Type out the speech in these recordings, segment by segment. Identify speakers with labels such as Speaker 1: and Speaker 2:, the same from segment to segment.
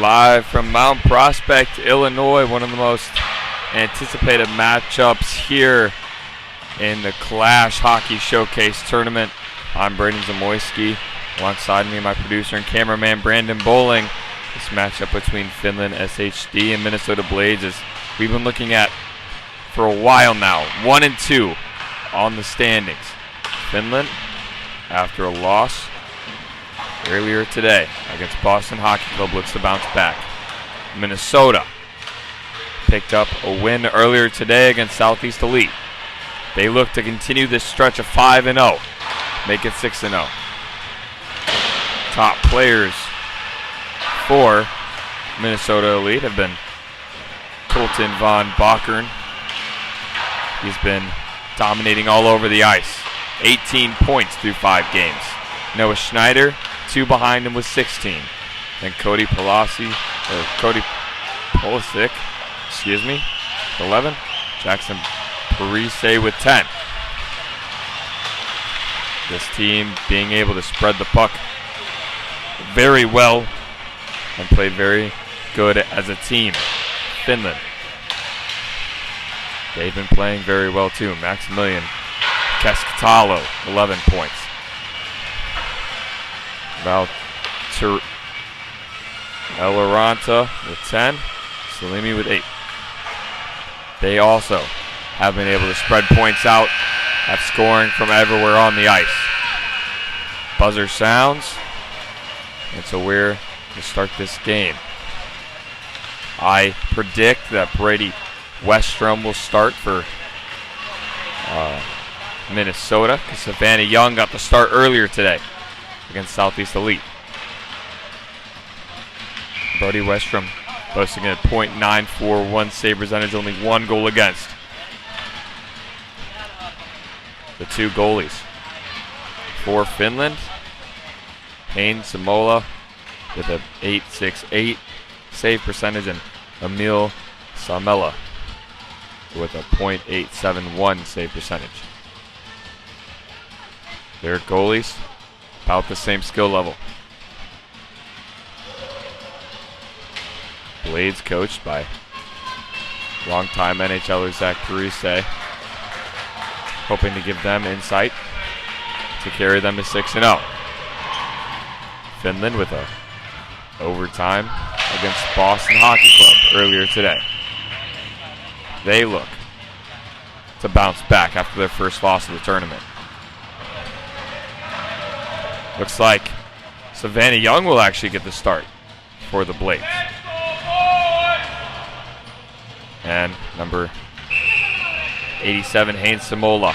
Speaker 1: Live from Mount Prospect, Illinois, one of the most anticipated matchups here in the Clash Hockey Showcase Tournament. I'm Braden Zamoyski. Alongside me, my producer and cameraman, Brandon Bowling. This matchup between Finland SHD and Minnesota Blades is we've been looking at for a while now. 1 and 2 on the standings. Finland, after a loss earlier today against Boston Hockey Club, looks to bounce back. Minnesota picked up a win earlier today against Southeast Elite. They look to continue this stretch of 5-0, make it 6-0. Top players for Minnesota Elite have been Colton von Bakern. He's been dominating all over the ice. 18 points through 5 games. Noah Schneider, 2 behind him with 16. Then Cody Polisic, 11. Jackson Parise with 10. This team being able to spread the puck very well and play very good as a team. Finland, they've been playing very well too. Maximilian Keskitalo, 11 points. Eloranta with 10. Salimi with 8. They also have been able to spread points out, have scoring from everywhere on the ice. Buzzer sounds, and so we're going to start this game. I predict that Brady Westrom will start for Minnesota, because Savannah Young got the start earlier today against Southeast Elite. Brody Westrom posting a .941 save percentage, only 1 goal against. The 2 goalies for Finland, Hein Simola with a .868 save percentage, and Emil Samela with a .871 save percentage. Their goalies about the same skill level. Blades coached by longtime NHLer Zach Parise, hoping to give them insight to carry them to 6-0. Finland with a overtime against Boston Hockey Club earlier today. They look to bounce back after their first loss of the tournament. Looks like Savannah Young will actually get the start for the Blades. And number 87, Hein Simola,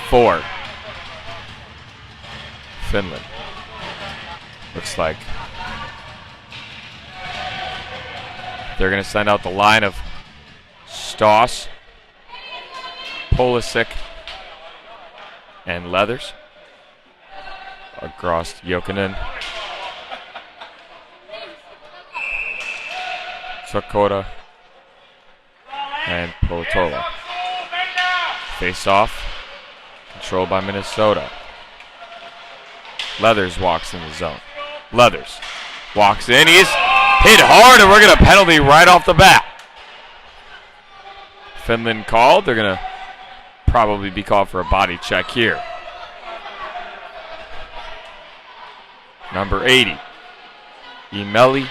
Speaker 1: for Finland. Looks like they're going to send out the line of Stoss, Polisic, and Leathers across Jokinen, Sakota, and Politola. Face off, controlled by Minnesota. Leathers walks in the zone. Leathers walks in, he's hit hard, and we're going to penalty right off the bat. Finland called, they're going to probably be called for a body check here. Number 80, Emeli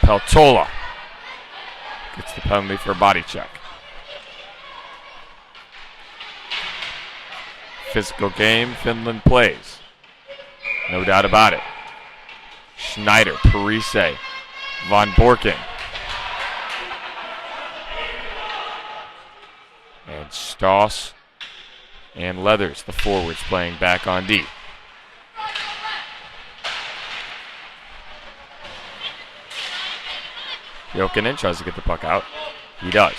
Speaker 1: Peltola gets the penalty for a body check. Physical game Finland plays, no doubt about it. Schneider, Parise, Von Borken, and Stoss and Leathers, the forwards, playing back on D. Jokinen tries to get the puck out. He does.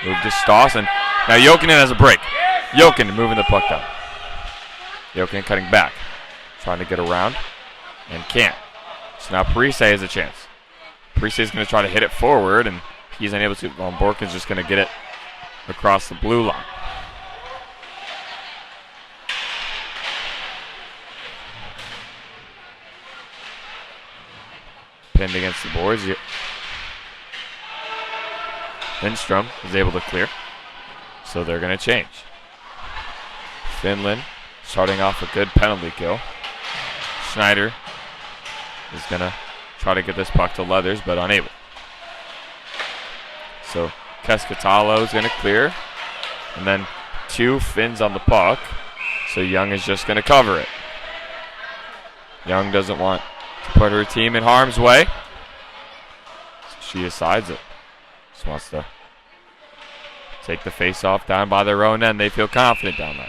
Speaker 1: Move to Stoss, and now Jokinen has a break. Jokinen moving the puck down. Jokinen cutting back, trying to get around, and can't. So now Parise has a chance. Parise is going to try to hit it forward, and he's unable to. Von Borken's just going to get it across the blue line. pinned against the boards. Lindstrom is able to clear. So they're going to change. Finland starting off a good penalty kill. Schneider is going to try to get this puck to Leathers, but unable. So Keskitalo is going to clear. And then 2 Finns on the puck. So Young is just going to cover it. Young doesn't want to put her team in harm's way. So she decides it. Just wants to take the face-off down by their own end. They feel confident down there.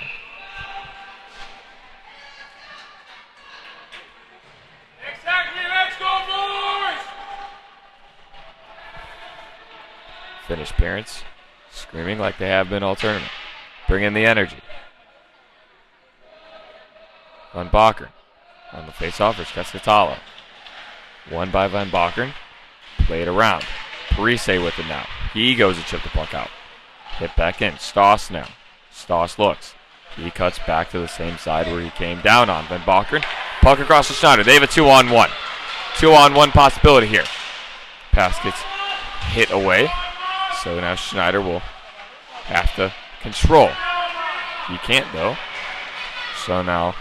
Speaker 2: Exactly, let's go, boys!
Speaker 1: Finnish parents screaming like they have been all tournament. Bring in the energy. Van Bakeren on the face-off for Keskitalo. Won by Van Bakeren. Played around. Parise with it now. He goes to chip the puck out. Hit back in. Stoss now. Stoss looks. He cuts back to the same side where he came down on. Van Bakeren. Puck across to Schneider. They have a 2-on-1. 2-on-1 possibility here. Pass gets hit away. So now Schneider will have to control. He can't though. So now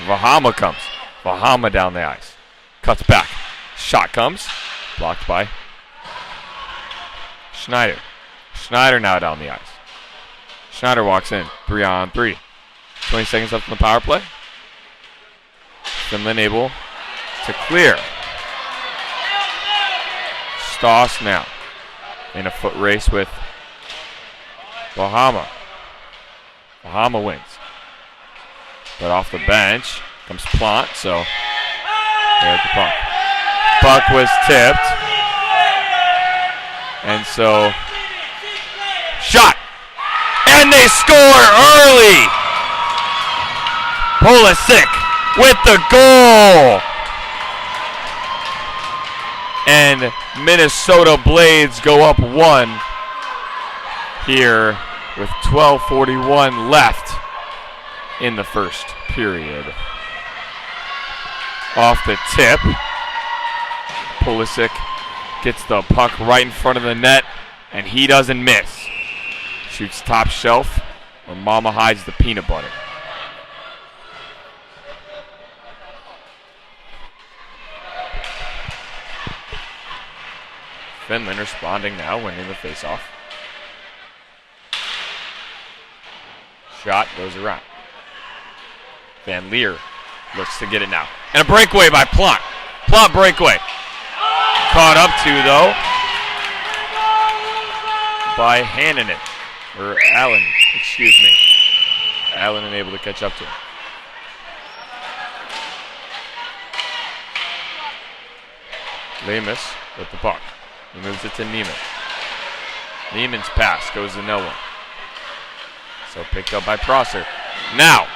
Speaker 1: Vahama comes. Vahama down the ice. Cuts back. Shot comes. Blocked by Schneider. Schneider now down the ice. Schneider walks in. 3-on-3. 20 seconds left in the power play. Finland able to clear. Stoss now in a foot race with Vahama. Vahama wins. But off the bench comes Plant, so there's the puck. Puck was tipped. And so, shot! And they score early! Pulisic with the goal! And Minnesota Blades go up 1 here with 12:41 left in the first period. Off the tip, Pulisic gets the puck right in front of the net, and he doesn't miss. Shoots top shelf, where Mama hides the peanut butter. Finland responding now, winning the faceoff. Shot goes around. Van Leer looks to get it now. And a breakaway by Plant. Plant breakaway. Caught up to, though, by Hannanen. Or Allen, excuse me. Allen unable to catch up to him. Lemus with the puck. He moves it to Neiman. Neiman's pass goes to no one. So picked up by Prosser. Now.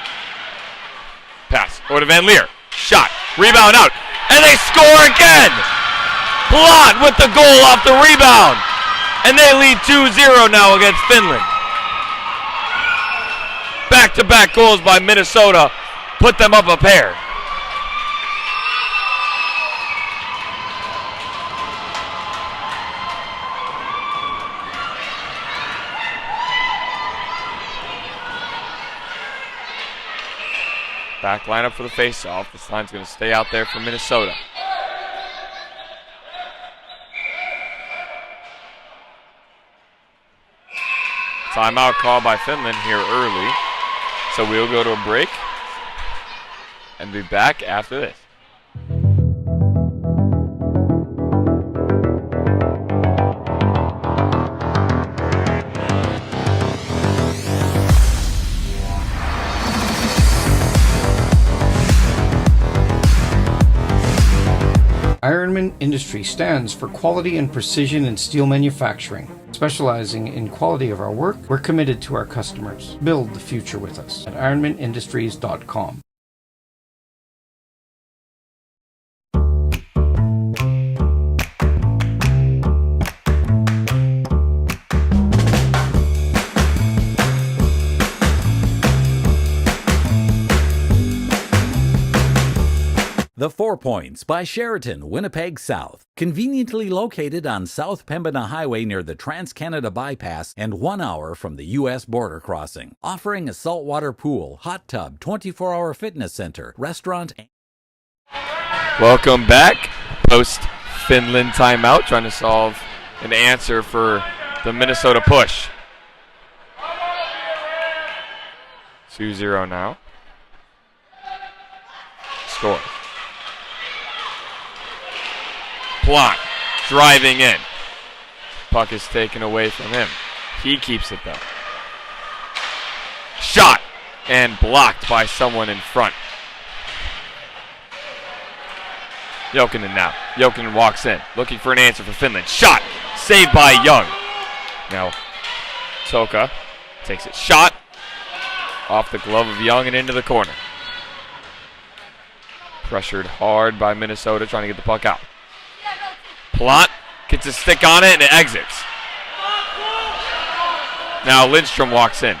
Speaker 1: Pass over to Van Leer. Shot. Rebound out. And they score again. Plot with the goal off the rebound. And they lead 2-0 now against Finland. Back-to-back goals by Minnesota put them up a pair. Back lineup for the face-off. This line's going to stay out there for Minnesota. Timeout called by Finland here early. So we'll go to a break and be back after this.
Speaker 3: Ironman Industries stands for quality and precision in steel manufacturing. Specializing in quality of our work, we're committed to our customers. Build the future with us at ironmanindustries.com.
Speaker 4: The 4 Points by Sheraton, Winnipeg South. Conveniently located on South Pembina Highway near the Trans-Canada Bypass and 1 hour from the U.S. border crossing. Offering a saltwater pool, hot tub, 24-hour fitness center, restaurant.
Speaker 1: Welcome back. Post Finland timeout, trying to solve an answer for the Minnesota push. 2-0 now. Score. Plot driving in. Puck is taken away from him. He keeps it though. Shot and blocked by someone in front. Jokinen now. Jokinen walks in, looking for an answer for Finland. Shot! Saved by Young. Now, Toka takes it. Shot! Off the glove of Young and into the corner. Pressured hard by Minnesota, trying to get the puck out. Plot gets a stick on it and it exits. Now Lindstrom walks in.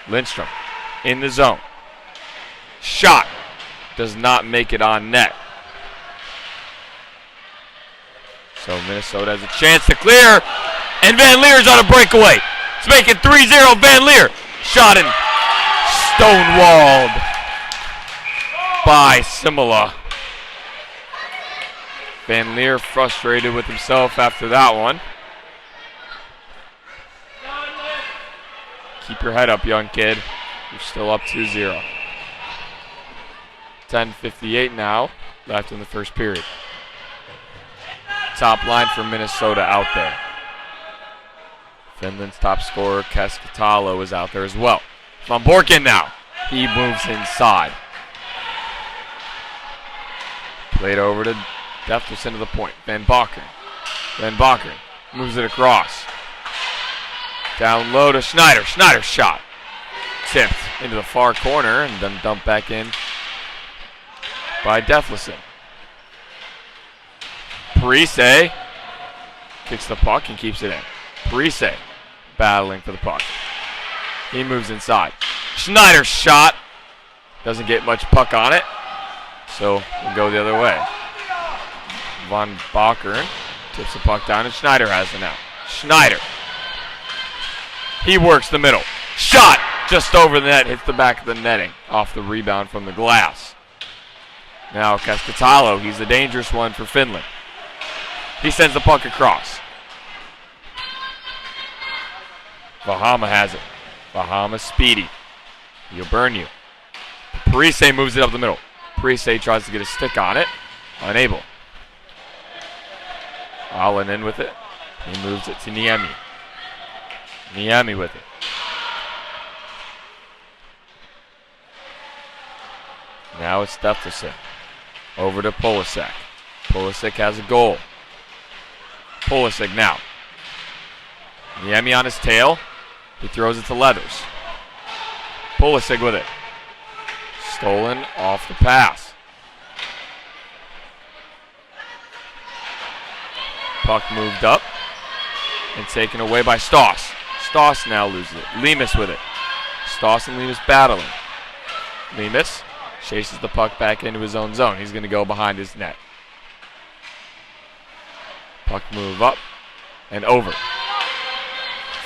Speaker 1: Lindstrom in the zone. Shot. Does not make it on net. So Minnesota has a chance to clear. And Van Leer's on a breakaway. It's making 3-0. Van Leer. Shot and stonewalled by Simula. Van Leer frustrated with himself after that one. Keep your head up, young kid. You're still up 2-0. 10:58 now left in the first period. Top line for Minnesota out there. Finland's top scorer, Keskitalo, is out there as well. Van Borken now. He moves inside. Played over to Deftelson to the point. Van Bakken. Van Bakken moves it across. Down low to Schneider. Schneider's shot. Tipped into the far corner and then dumped back in by Deftelson. Parise kicks the puck and keeps it in. Parise battling for the puck. He moves inside. Schneider's shot. Doesn't get much puck on it. So we'll go the other way. Van Bakken tips the puck down and Schneider has it now. Schneider. He works the middle. Shot just over the net. Hits the back of the netting. Off the rebound from the glass. Now Keskitalo. He's the dangerous one for Finland. He sends the puck across. Vahama has it. Vahama speedy. He'll burn you. Parise moves it up the middle. Parise tries to get a stick on it. Unable. Allen in with it. He moves it to Niemi. Niemi with it. Now it's Deftelson. Over to Pulisic. Pulisic has a goal. Pulisic now. Niemi on his tail. He throws it to Leathers. Pulisic with it. Stolen off the pass. Puck moved up and taken away by Stoss. Stoss now loses it. Lemus with it. Stoss and Lemus battling. Lemus chases the puck back into his own zone. He's going to go behind his net. Puck move up and over.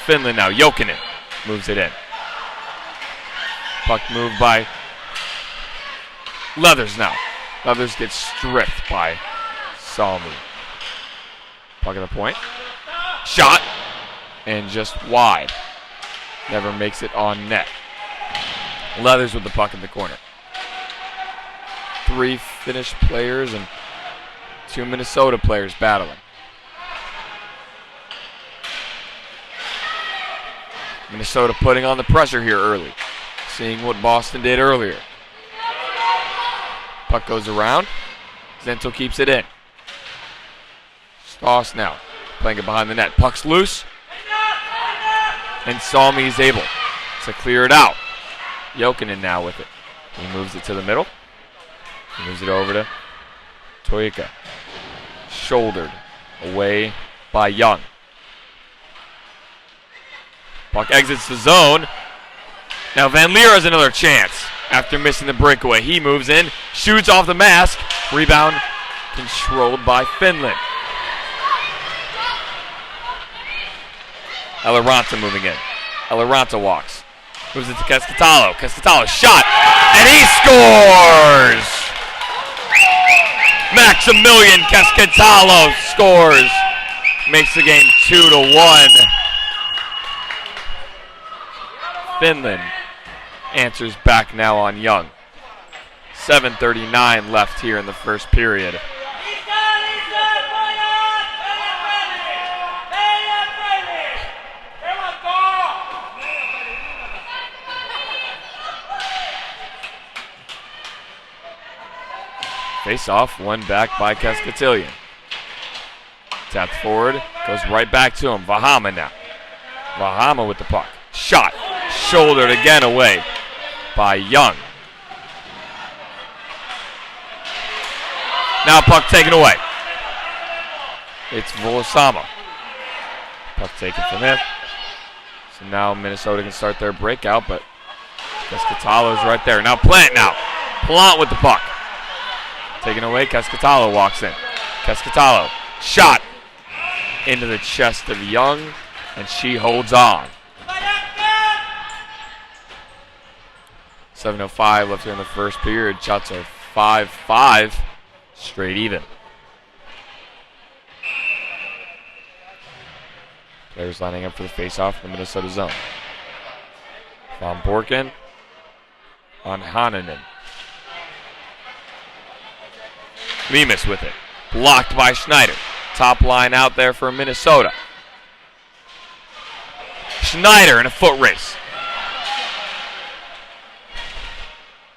Speaker 1: Finland now. Jokinen moves it in. Puck moved by Leathers now. Leathers gets stripped by Salmi. Puck at the point. Shot. And just wide. Never makes it on net. Leathers with the puck in the corner. 3 Finnish players and 2 Minnesota players battling. Minnesota putting on the pressure here early. Seeing what Boston did earlier. Puck goes around. Zento keeps it in. Stoss now playing it behind the net. Puck's loose. And Salmi is able to clear it out. Jokinen now with it. He moves it to the middle. He moves it over to Toika. Shouldered away by Young. Puck exits the zone. Now Van Leer has another chance after missing the breakaway. He moves in, shoots off the mask, Rebound controlled by Finland. Eloranta moving in. Eloranta walks. Moves it to Cascatalo. Cascatalo shot, and he scores! Maximilian Cascatalo scores. Makes the game 2-1. Finland answers back now on Young. 7:39 left here in the first period. Face off, one back by Cascatillion. Tapped forward, goes right back to him. Vahama now. Vahama with the puck. Shot, shouldered again away by Young. Now puck taken away. It's Volosama. Puck taken from him. So now Minnesota can start their breakout, but Cascatalo's right there. Now Plant now. Plant with the puck. Taken away, Cascatalo walks in. Cascatalo, shot into the chest of Young, and she holds on. 7:05 left here in the first period. Shots are 5-5, straight even. Players lining up for the face-off in the Minnesota zone. Von Borken on Hananen. Mimas with it. Blocked by Schneider. Top line out there for Minnesota. Schneider in a foot race.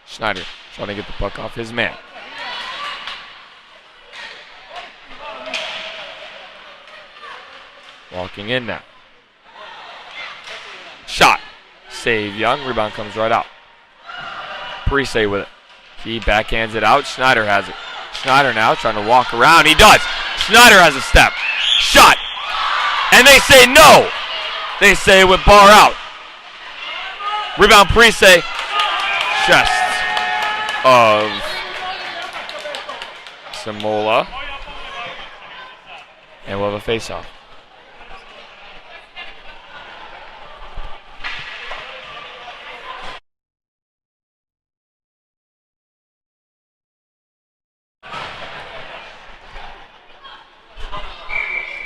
Speaker 1: Schneider trying to get the puck off his man. Walking in now. Shot. Save Young. Rebound comes right out. Parise with it. He backhands it out. Schneider has it. Schneider now trying to walk around. He does. Schneider has a step. Shot. And they say no. They say with bar out. Rebound Parise. Chest of Samola. And we'll have a face-off.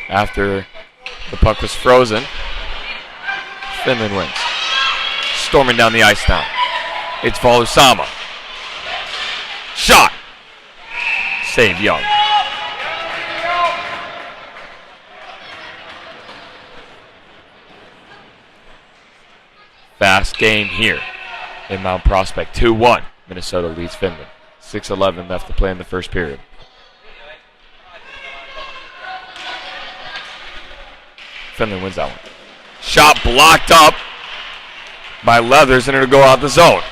Speaker 1: After the puck was frozen, Finland wins. Storming down the ice now. It's Volusama. Shot. Save Young. Fast game here in Mount Prospect. 2-1. Minnesota leads Finland. 6:11 left to play in the first period. Finland wins that one. Shot blocked up by Leathers, and it'll go out the zone.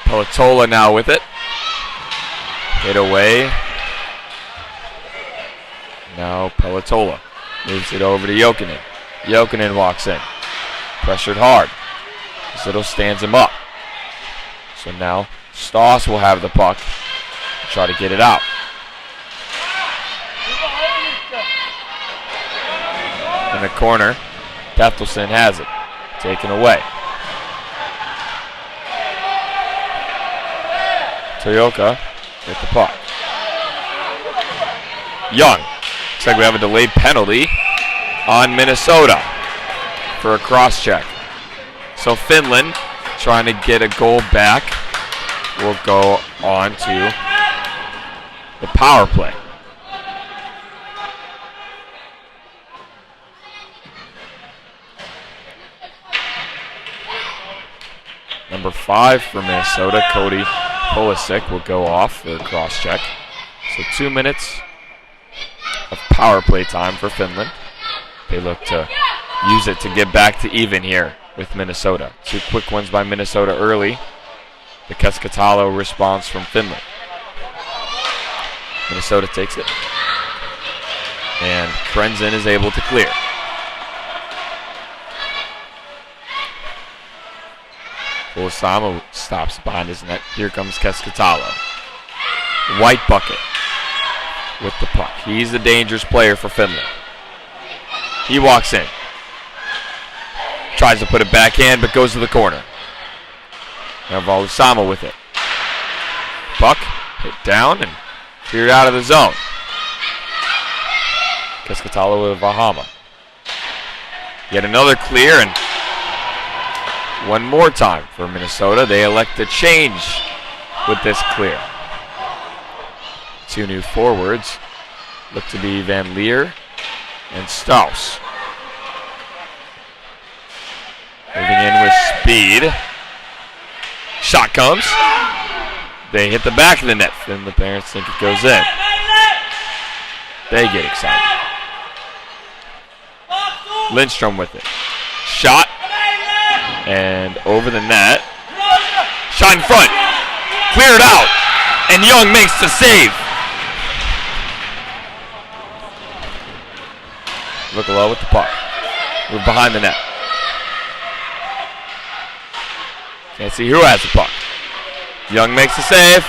Speaker 1: Pelatola now with it. Hit away. Now Pelatola moves it over to Jokinen. Jokinen walks in. Pressured hard. Zittel stands him up. So now Stoss will have the puck. Try to get it out. In the corner, Bethelson has it. Taken away. Toyoka with the puck. Young. Looks like we have a delayed penalty on Minnesota for a cross check. So Finland, trying to get a goal back, will go on to the power play. Number 5 for Minnesota, Cody Pulisic, will go off for a cross check. So 2 minutes of power play time for Finland. They look to use it to get back to even here with Minnesota. 2 quick ones by Minnesota early. The Keskitalo response from Finland. Minnesota takes it. And Krenzen is able to clear. Osama stops behind his net. Here comes Keskitalo. White bucket with the puck. He's the dangerous player for Finland. He walks in. Tries to put it backhand, but goes to the corner. Now Valusama with it. Puck hit down and cleared out of the zone. Keskitalo with Vahama. Yet another clear, and one more time for Minnesota. They elect to change with this clear. Two new forwards look to be Van Leer and Strauss. Moving in with speed. Shot comes. They hit the back of the net. Then the parents think it goes in. They get excited. Lindstrom with it. Shot. And over the net. Shot in front. Cleared out. And Young makes the save. Look low with the puck. Move behind the net. Can't see who has the puck. Young makes the save.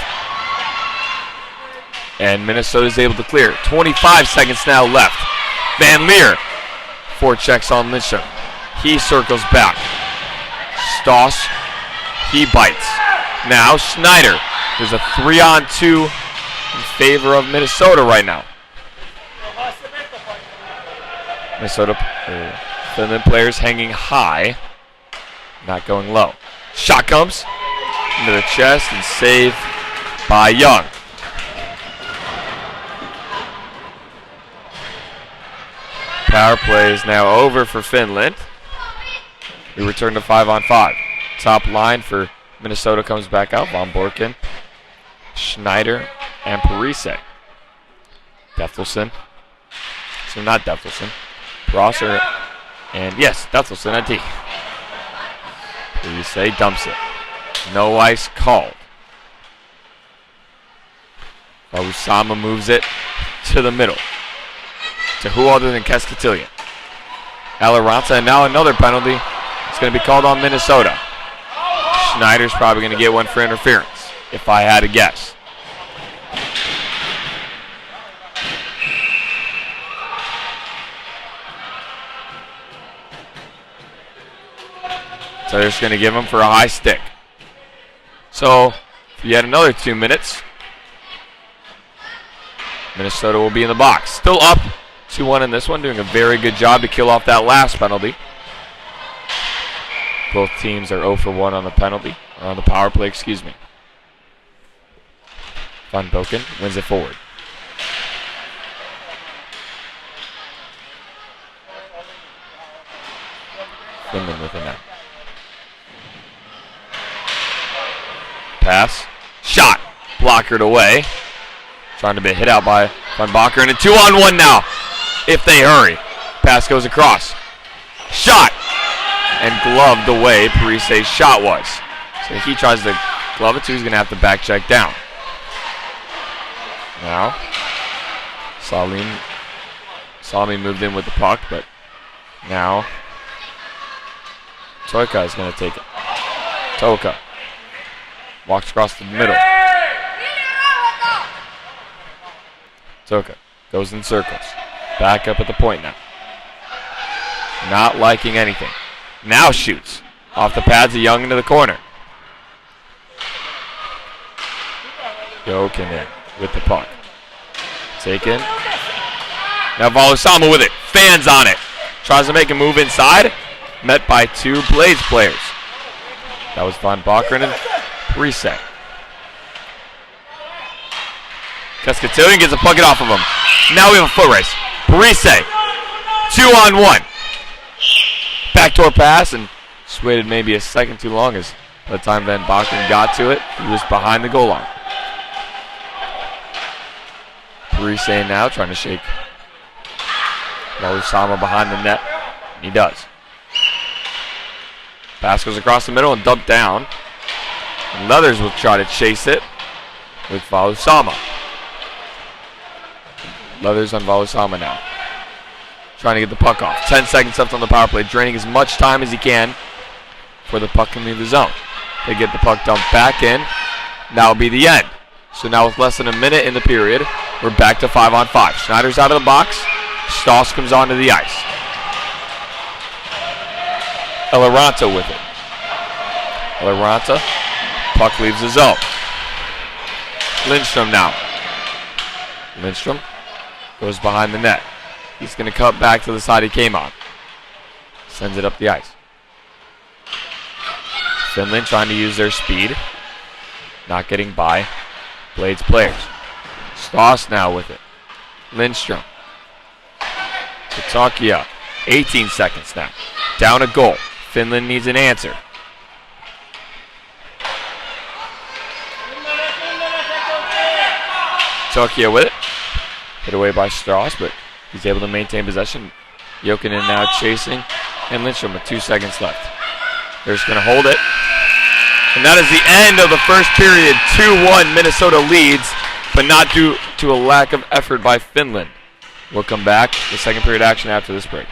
Speaker 1: And Minnesota's able to clear. 25 seconds now left. Van Leer. 4 checks on Lindstrom. He circles back. Stoss. He bites. Now Schneider. There's a 3-on-2 in favor of Minnesota right now. Finland players hanging high. Not going low. Shot comes into the chest and saved by Young. Power play is now over for Finland. We return to 5-on-5. Top line for Minnesota comes back out. Von Borken, Schneider, and Parise. Deftelson. So not Deftelson. Prosser, and yes, Deftelson at D. Parise dumps it. No ice called. Valusama moves it to the middle. To who other than Keskitilian. Alaranta, and now another penalty. It's going to be called on Minnesota. Schneider's probably going to get one for interference, if I had to guess. So they're just going to give him for a high stick. So, for yet another 2 minutes, Minnesota will be in the box. Still up 2-1 in this one, doing a very good job to kill off that last penalty. Both teams are 0 for 1 on the penalty, or on the power play, excuse me. Van Boken wins it forward. Finland with it now. Pass. Shot. Blockered away. Trying to be hit out by Van Bakker. And a 2-on-1 now. If they hurry. Pass goes across. Shot. And gloved the way Parise's shot was. So if he tries to glove it too, he's going to have to back check down. Now, Salmi moved in with the puck, but now Toika is going to take it. Toika walks across the middle. Toka goes in circles. Back up at the point now. Not liking anything. Now shoots. Off the pads of Young into the corner. Jokin in with the puck. Taken. Now Valusama with it. Fans on it. Tries to make a move inside. Met by 2 Blades players. That was Von Bakker and reset. Keskitilian gets a puck off of him. Now we have a foot race. Parise. 2-on-1. Backdoor pass and just waited maybe a second too long as by the time Van Bakken got to it, he was behind the goal line. Parise now trying to shake Valusama behind the net. He does. Pass goes across the middle and dumped down. And Leathers will try to chase it with Valusama. Leathers on Valusama now. Trying to get the puck off. 10 seconds left on the power play. Draining as much time as he can before the puck can leave the zone. They get the puck dumped back in. That'll be the end. So now with less than a minute in the period, we're back to 5-on-5. Schneider's out of the box. Stoss comes onto the ice. Elaranto with it. Elaranto. Puck leaves the zone. Lindstrom now. Lindstrom goes behind the net. He's going to cut back to the side he came on. Sends it up the ice. Finland trying to use their speed. Not getting by Blades players. Stoss now with it. Lindstrom. Katakia. 18 seconds now. Down a goal. Finland needs an answer. Katakia with it. Hit away by Stoss, but he's able to maintain possession. Jokinen now chasing. And Lindstrom with 2 seconds left. They're just going to hold it. And that is the end of the first period. 2-1 Minnesota leads, but not due to a lack of effort by Finland. We'll come back to second period action after this break.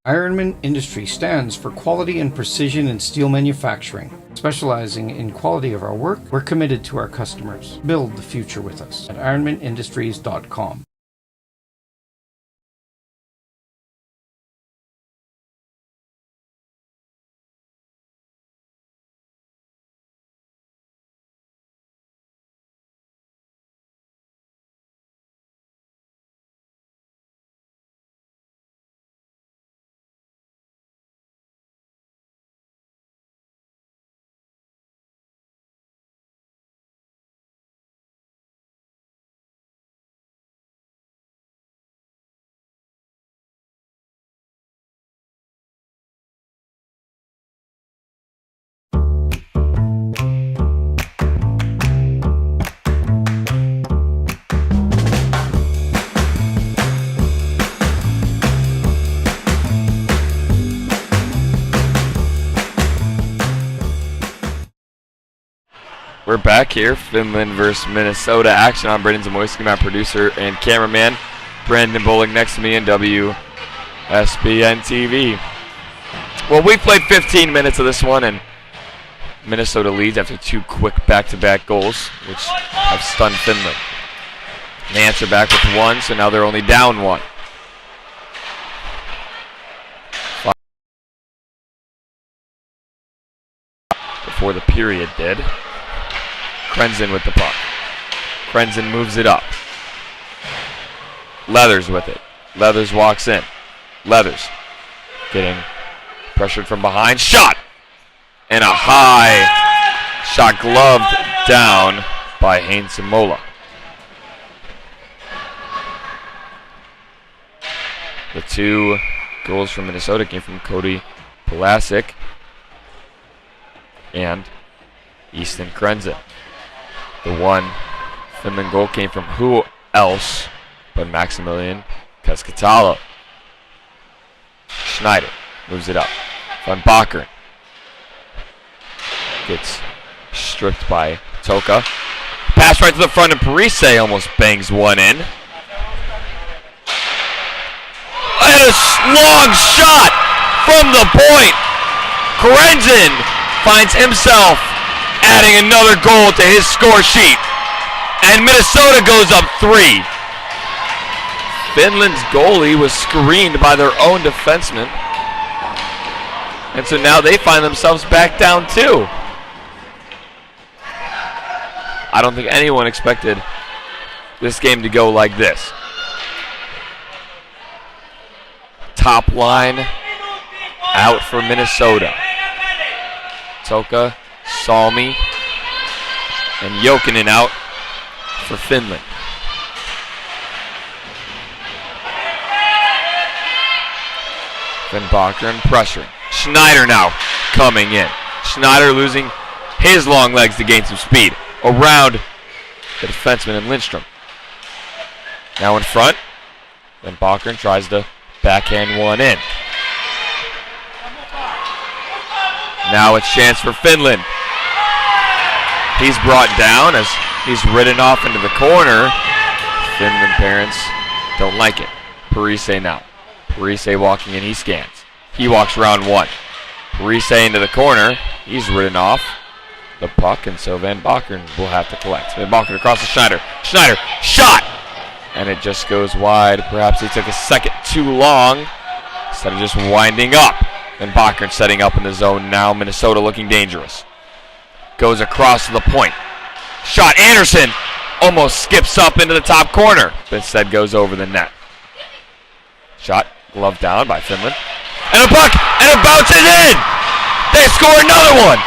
Speaker 3: Ironman Industry stands for quality and precision in steel manufacturing. Specializing in quality of our work, we're committed to our customers. Build the future with us at ironmanindustries.com.
Speaker 1: We're back here, Finland versus Minnesota action on Brendan Zamoyski, my producer and cameraman. Brandon Bowling next to me in WSBN TV. Well, we played 15 minutes of this one, and Minnesota leads after 2 quick back-to-back goals, which have stunned Finland. And they answer back with 1, so now they're only down 1. Before the period did. Krenzen with the puck. Krenzen moves it up. Leathers with it. Leathers walks in. Leathers getting pressured from behind. Shot! And a high shot gloved down by Heinz-Mola. The 2 goals from Minnesota came from Cody Pulasic and Easton Krenzen. The 1 Finland goal came from who else but Maximilian Keskitalo. Schneider moves it up. Van Bakeren gets stripped by Toka. Pass right to the front and Parise almost bangs one in. And a long shot from the point. Krenzen finds himself adding another goal to his score sheet. And Minnesota goes up 3. Finland's goalie was screened by their own defenseman. And so now they find themselves back down 2. I don't think anyone expected this game to go like this. Top line out for Minnesota. Toka, Salmi, and Jokinen out for Finland. Van Bakeren pressuring. Schneider now coming in. Schneider losing his long legs to gain some speed around the defenseman and Lindstrom. Now in front. Van Bakeren tries to backhand one in. Now a chance for Finland. He's brought down as he's ridden off into the corner. Finland parents don't like it. Parise now. Parise walking in, he scans. He walks round one. Parise into the corner. He's ridden off the puck, and so Van Bakeren will have to collect. Van Bakeren across to Schneider. Schneider, shot! And it just goes wide. Perhaps he took a second too long instead of just winding up. Van Bakeren setting up in the zone now. Minnesota looking dangerous. Goes across to the point. Shot, Anderson almost skips up into the top corner, but instead goes over the net. Shot, glove down by Finland. And a puck, and it bounces in! They score another one!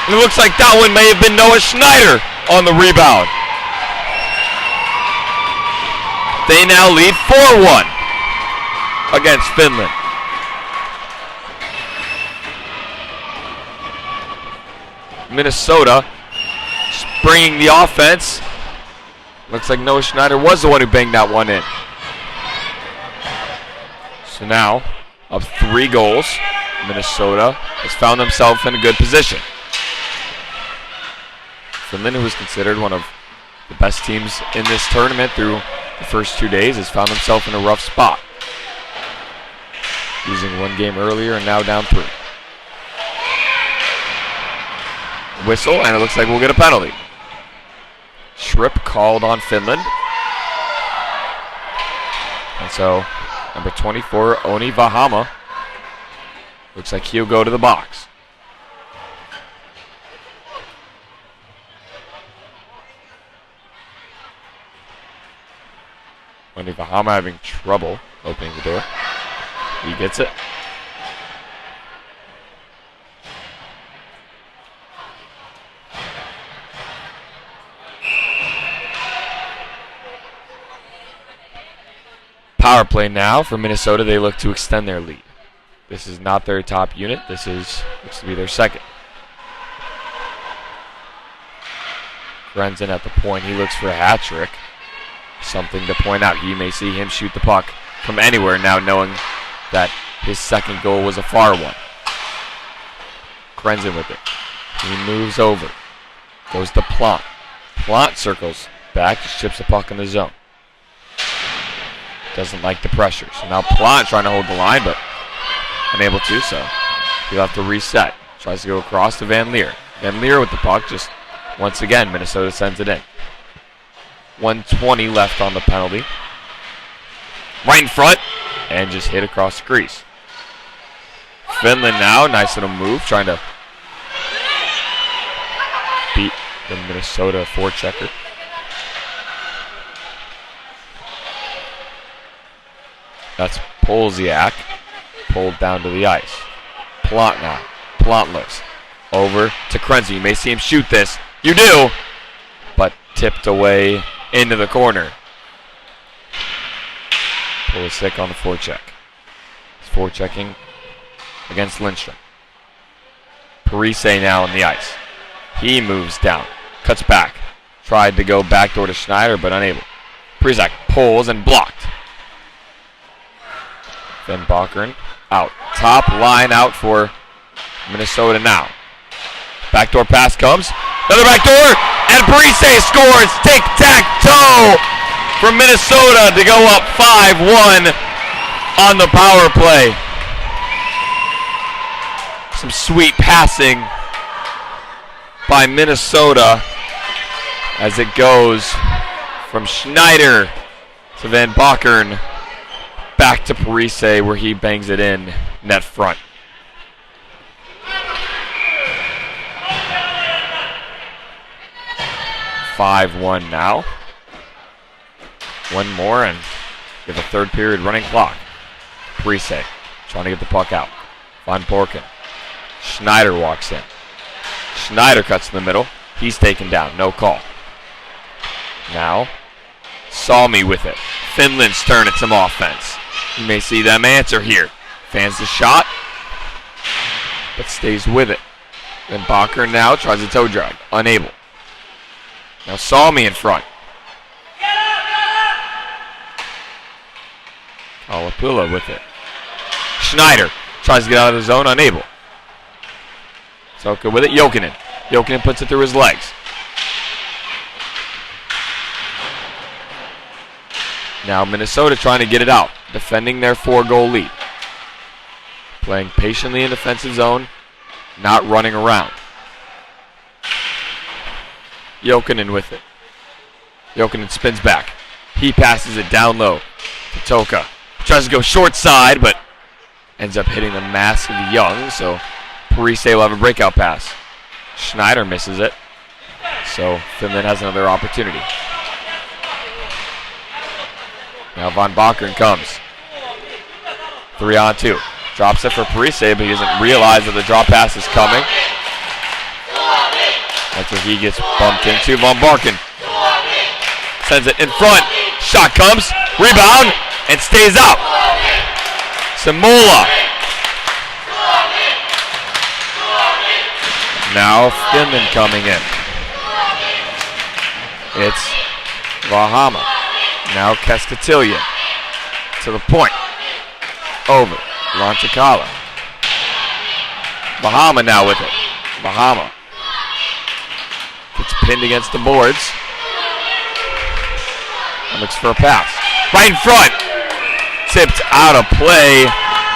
Speaker 1: And it looks like that one may have been Noah Schneider on the rebound. They now lead 4-1 against Finland. Minnesota bringing the offense. Looks like Noah Schneider was the one who banged that one in. So now, up 3 goals, Minnesota has found themselves in a good position. Finland, who was considered one of the best teams in this tournament through the first 2 days, has found himself in a rough spot. Losing 1 game earlier and now down 3. Whistle, and it looks like we'll get a penalty. Shrip called on Finland. And so, number 24, Oni Vahama, looks like he'll go to the box. Oni Vahama having trouble opening the door. He gets it. Power play now for Minnesota. They look to extend their lead. This is not their top unit. This looks to be their second. Grenzen at the point. He looks for a hat trick. Something to point out. You may see him shoot the puck from anywhere now, knowing that his second goal was a far one. Grenzen with it. He moves over. Goes to Plant. Plant circles back. Just chips the puck in the zone. Doesn't like the pressure. So now Plant trying to hold the line, but unable to, so he'll have to reset. Tries to go across to Van Leer. Van Leer with the puck, just once again, Minnesota sends it in. 1:20 left on the penalty. Right in front, and just hit across the crease. Finland now, nice little move, trying to beat the Minnesota forechecker. That's Polziak, pulled down to the ice. Plant now. Plant looks over to Krenze. You may see him shoot this. You do, but tipped away into the corner. Pulisic on the forecheck. He's forechecking against Lindstrom. Parise now on the ice. He moves down, cuts back. Tried to go backdoor to Schneider, but unable. Parise pulls and blocked. Van Bakeren out. Top line out for Minnesota now. Backdoor pass comes. Another backdoor. And Parise scores. Tic-tac-toe for Minnesota to go up 5-1 on the power play. Some sweet passing by Minnesota as it goes from Schneider to Van Bakeren. Back to Parise where he bangs it in net front. (5-1) now. One more and we have a third period running clock. Parise trying to get the puck out. Van Borken. Schneider walks in. Schneider cuts in the middle. He's taken down. No call. Now, Salmi with it. Finland's turn at some offense. You may see them answer here. Fans the shot, but stays with it. Then Bakeren now tries a toe drag. Unable. Now Salmi in front. Kalapula with it. Schneider tries to get out of the zone. Unable. Soka with it. Jokinen. Jokinen puts it through his legs. Now Minnesota trying to get it out, defending their 4-goal lead. Playing patiently in defensive zone, not running around. Jokinen with it. Jokinen spins back. He passes it down low to Toka. Tries to go short side, but ends up hitting the mask of Young, so Parise will have a breakout pass. Schneider misses it, so Finland has another opportunity. Now Von Bakern comes. 3-on-2. Drops it for Parise, but he doesn't realize that the drop pass is coming. That's where he gets bumped into. Von Bakern sends it in front. Shot comes. Rebound. And stays out. Samola. Now Finland coming in. It's Vahama. Now Keskatilian to the point. Over. Lantakala. Bahama now with it. Bahama gets pinned against the boards. And looks for a pass. Right in front. Tipped out of play,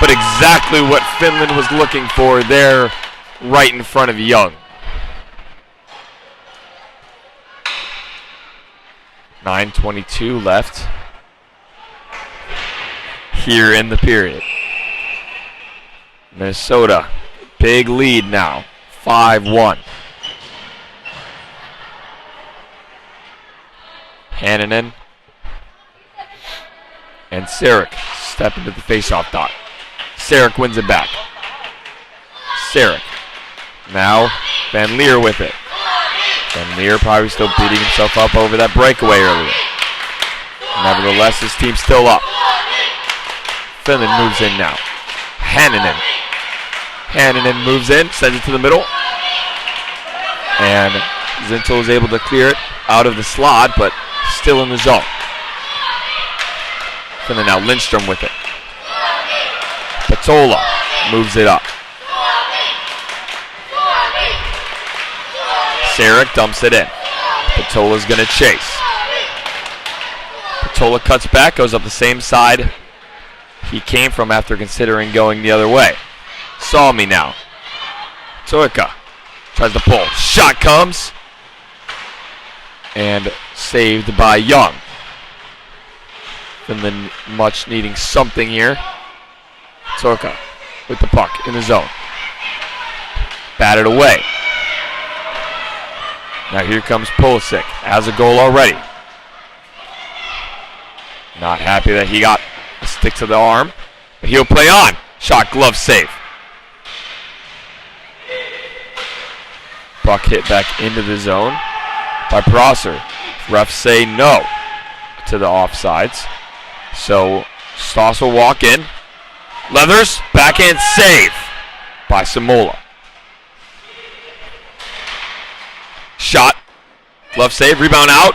Speaker 1: but exactly what Finland was looking for there, right in front of Young. 9:22 left here in the period. Minnesota, big lead now, 5-1. Hannanen and Sarek step into the faceoff dot. Sarek wins it back. Sarek. Now Van Leer with it. Van Leer probably still beating himself up over that breakaway earlier. Nevertheless, his team's still up. Finland moves in now. Hannanen. Hannanen moves in, sends it to the middle. And Zintel is able to clear it out of the slot, but still in the zone. Finland now Lindstrom with it. Patola moves it up. Sarek dumps it in. Patola's going to chase. Patola cuts back, goes up the same side he came from after considering going the other way. Saw me now. Toika tries to pull. Shot comes. And saved by Young. Finland much needing something here. Toika with the puck in the zone. Batted away. Now here comes Pulisic. Has a goal already. Not happy that he got a stick to the arm. But he'll play on. Shot, glove save. Puck hit back into the zone by Prosser. Refs say no to the offsides. So Stoss will walk in. Leathers, backhand save by Samola. Shot, glove save, rebound out.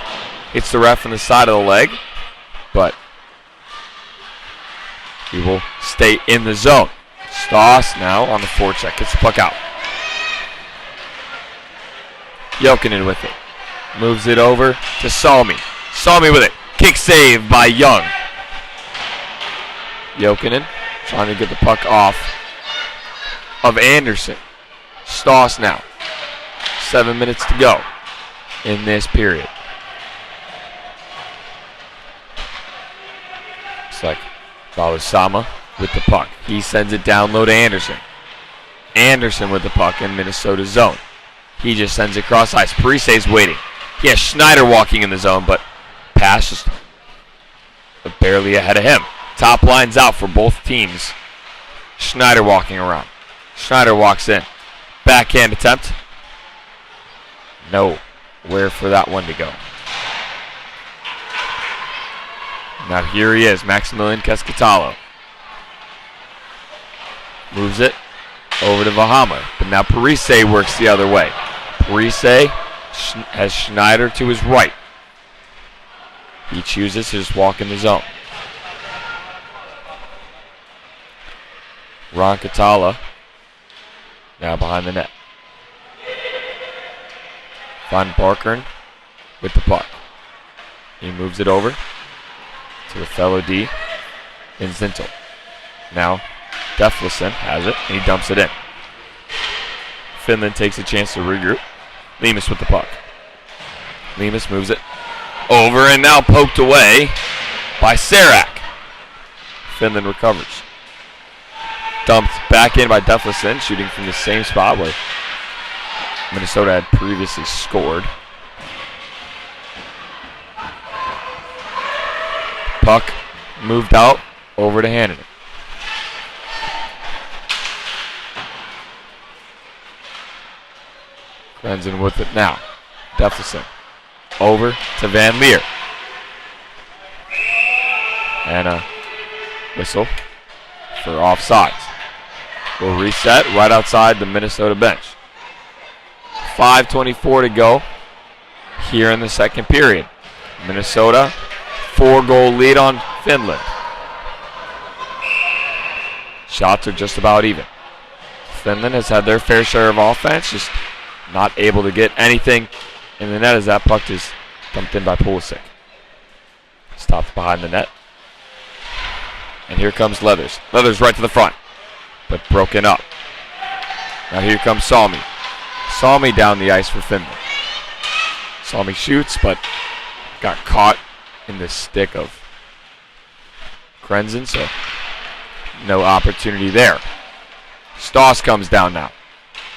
Speaker 1: Hits the ref on the side of the leg, but he will stay in the zone. Stoss now on the forecheck, gets the puck out. Jokinen with it. Moves it over to Salmi. Salmi with it. Kick save by Young. Jokinen trying to get the puck off of Anderson. Stoss now. 7 minutes to go in this period. Looks like Balusama with the puck. He sends it down low to Anderson. Anderson with the puck in Minnesota's zone. He just sends it cross ice. Parise's waiting. He has Schneider walking in the zone, but pass just barely ahead of him. Top line's out for both teams. Schneider walking around. Schneider walks in. Backhand attempt. Nowhere for that one to go. Now here he is, Maximilian Keskitalo. Moves it over to Vahama, but now Parise works the other way. Parise has Schneider to his right. He chooses to just walk in the zone. Ron Katala now behind the net. Van Barkern with the puck. He moves it over to the fellow D in Zintel. Now Deflison has it, and he dumps it in. Finland takes a chance to regroup. Lemus with the puck. Lemus moves it over and now poked away by Sarak. Finland recovers. Dumped back in by Deflison, shooting from the same spot where Minnesota had previously scored. Puck moved out over to Hannon. Grenzen with it now. Deflison over to Van Leer. And a whistle for offsides. We'll reset right outside the Minnesota bench. 5:24 to go here in the second period. Minnesota, 4-goal lead on Finland. Shots are just about even. Finland has had their fair share of offense, just not able to get anything in the net as that puck is dumped in by Pulisic. Stopped behind the net. And here comes Leathers. Leathers right to the front, but broken up. Now here comes Salmi. Salmi down the ice for Finland. Salmi shoots, but got caught in the stick of Grenzen, so no opportunity there. Stoss comes down now.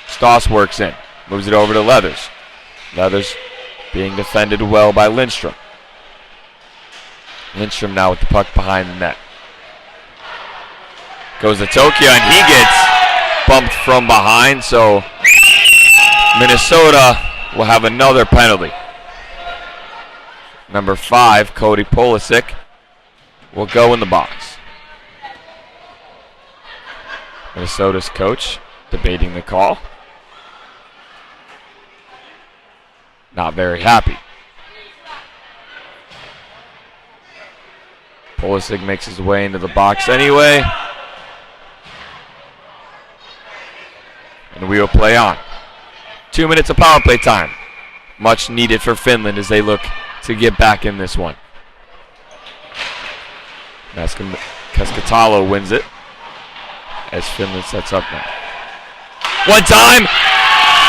Speaker 1: Stoss works in. Moves it over to Leathers. Leathers being defended well by Lindstrom. Lindstrom now with the puck behind the net. Goes to Tokyo, and he gets bumped from behind, so Minnesota will have another penalty. Number 5, Cody Pulisic, will go in the box. Minnesota's coach debating the call. Not very happy. Pulisic makes his way into the box anyway. And we will play on. 2 minutes of power play time. Much needed for Finland as they look to get back in this one. Keskitalo wins it as Finland sets up now. One time,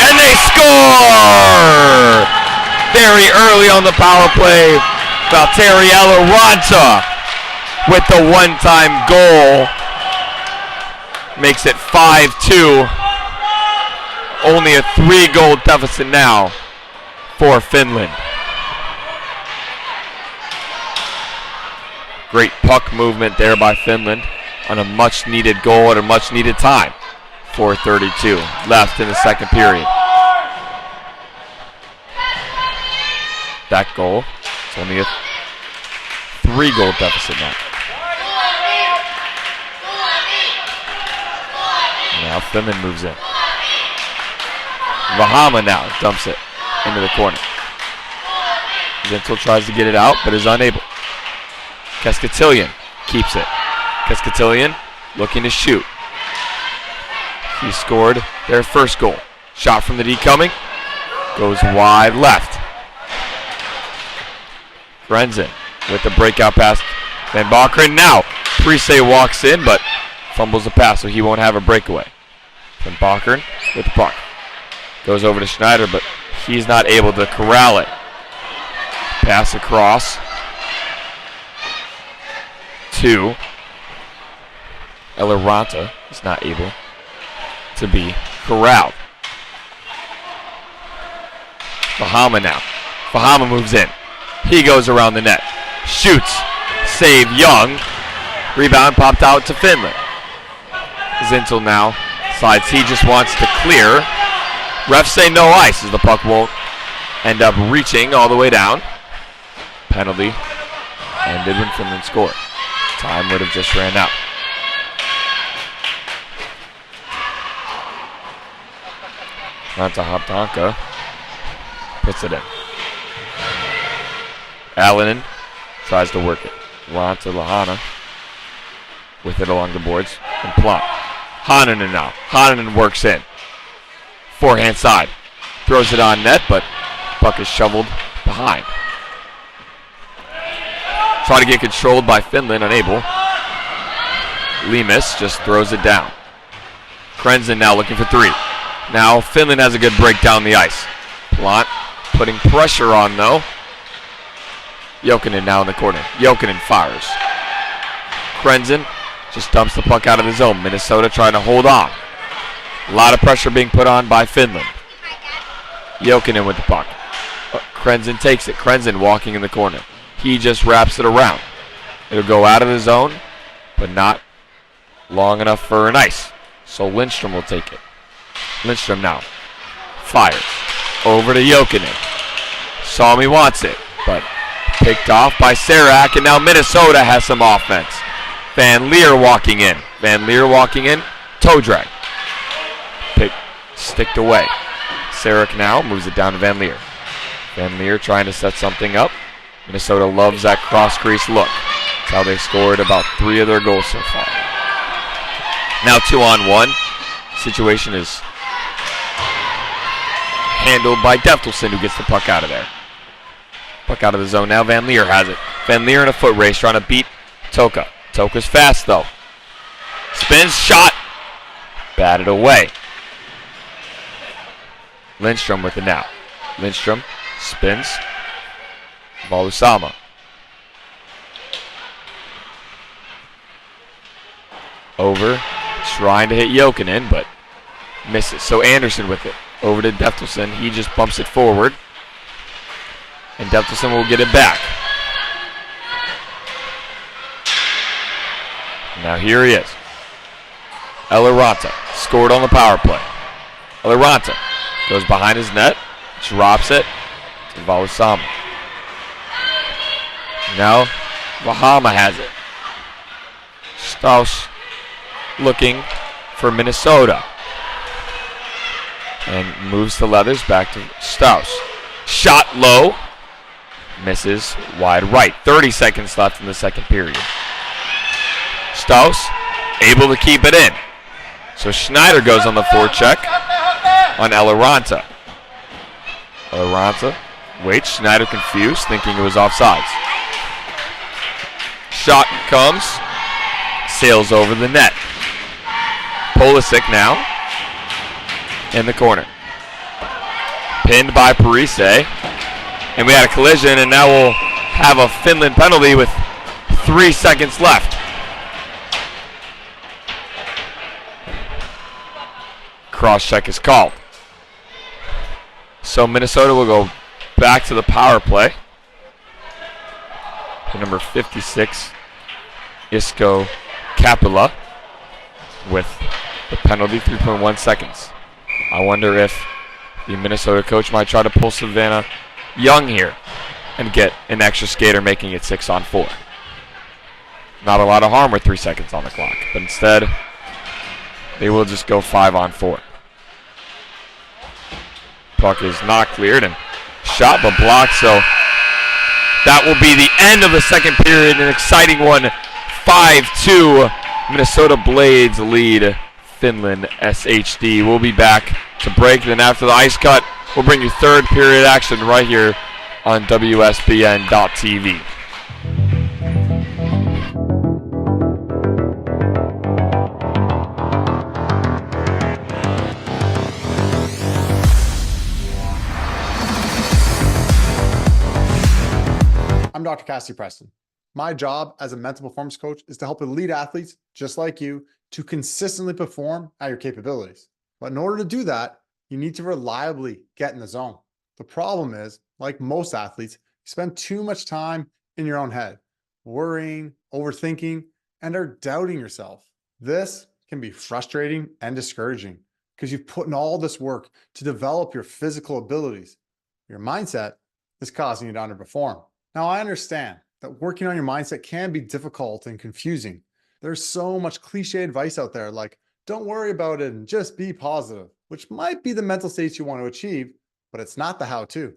Speaker 1: and they score! Very early on the power play, Valtteri Eloranta with the one-time goal. Makes it 5-2. Only a 3-goal deficit now for Finland. Great puck movement there by Finland on a much-needed goal at a much-needed time. 4:32 left in the second period. That goal, it's only a 3-goal deficit now. Now Finland moves in. Vahama now dumps it into the corner. Zintel tries to get it out, but is unable. Keskitilian keeps it. Keskitilian looking to shoot. He scored their first goal. Shot from the D coming. Goes wide left. Grenzen with the breakout pass. Van Bakeren now. Priese walks in, but fumbles the pass, so he won't have a breakaway. Van Bakeren with the puck. Goes over to Schneider, but he's not able to corral it. Pass across to Eloranta. Is not able to be corralled. Bahama now. Bahama moves in. He goes around the net. Shoots. Save Young. Rebound popped out to Finland. Zintel now slides. He just wants to clear. Refs say no ice as the puck won't end up reaching all the way down. Penalty ended when Finland scored. Time would have just ran out. Ranta Haptanka puts it in. Allen tries to work it. Ranta Lahana with it along the boards. And Plum. Hananen now. Hananen works in. Forehand side. Throws it on net, but puck is shoveled behind. Trying to get controlled by Finland, unable. Lemus just throws it down. Krenzen now looking for three. Now Finland has a good break down the ice. Plant putting pressure on though. Jokinen now in the corner. Jokinen fires. Krenzen just dumps the puck out of the zone. Minnesota trying to hold on. A lot of pressure being put on by Finland. Jokinen with the puck. Krenzen takes it. Krenzen walking in the corner. He just wraps it around. It'll go out of the zone, but not long enough for an ice. So Lindstrom will take it. Lindstrom now fires over to Jokinen. Salmi wants it, but picked off by Sarak, and now Minnesota has some offense. Van Leer walking in. Van Leer walking in. Toe drag. Sticked away. Sarak now moves it down to Van Leer. Van Leer trying to set something up. Minnesota loves that cross crease look. That's how they scored about 3 of their goals so far. Now 2-on-1. Situation is handled by Deftelson, who gets the puck out of there. Puck out of the zone now. Van Leer has it. Van Leer in a foot race trying to beat Toka. Toka's fast though. Spins, shot. Batted away. Lindstrom with it now. Lindstrom spins. Valusama. Over. Trying to hit Jokinen, but misses. So Anderson with it. Over to Deftelson. He just bumps it forward. And Deftelson will get it back. Now here he is. Eloranta scored on the power play. Eloranta goes behind his net, drops it to Valusama. Now Vahama has it. Strauss looking for Minnesota. And moves the Leathers back to Strauss. Shot low. Misses wide right. 30 seconds left in the second period. Strauss able to keep it in. So Schneider goes on the forecheck on Eloranta. Eloranta waits. Schneider confused, thinking it was offsides. Shot comes. Sails over the net. Pulisic now in the corner. Pinned by Parise. And we had a collision, and now we'll have a Finland penalty with 3 seconds left. Cross check is called. So Minnesota will go back to the power play. The number 56, Isko Capula, with the penalty, 3.1 seconds. I wonder if the Minnesota coach might try to pull Savannah Young here and get an extra skater, making it 6-on-4. Not a lot of harm with 3 seconds on the clock, but instead they will just go 5-on-4. Puck is not cleared and shot but blocked, so that will be the end of the second period. An exciting one. 5-2. Minnesota Blades lead Finland SHD. We'll be back to break. Then after the ice cut, we'll bring you third period action right here on WSBN.TV.
Speaker 5: I'm Dr. Cassie Preston. My job as a mental performance coach is to help elite athletes just like you to consistently perform at your capabilities. But in order to do that, you need to reliably get in the zone. The problem is, like most athletes, you spend too much time in your own head, worrying, overthinking, and are doubting yourself. This can be frustrating and discouraging because you've put in all this work to develop your physical abilities. Your mindset is causing you to underperform. Now, I understand that working on your mindset can be difficult and confusing. There's so much cliche advice out there like, don't worry about it and just be positive, which might be the mental states you want to achieve, but it's not the how-to.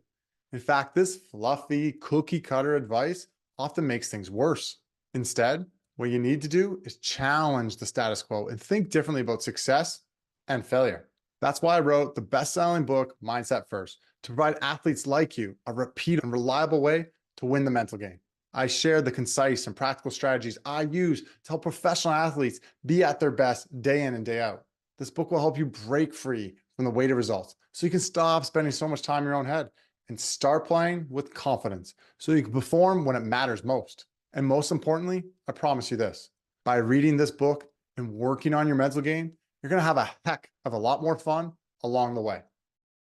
Speaker 5: In fact, this fluffy cookie cutter advice often makes things worse. Instead, what you need to do is challenge the status quo and think differently about success and failure. That's why I wrote the best-selling book, Mindset First, to provide athletes like you a repeat and reliable way to win the mental game. I share the concise and practical strategies I use to help professional athletes be at their best day in and day out. This book will help you break free from the weight of results so you can stop spending so much time in your own head and start playing with confidence so you can perform when it matters most. And most importantly, I promise you this, by reading this book and working on your mental game, you're going to have a heck of a lot more fun along the way.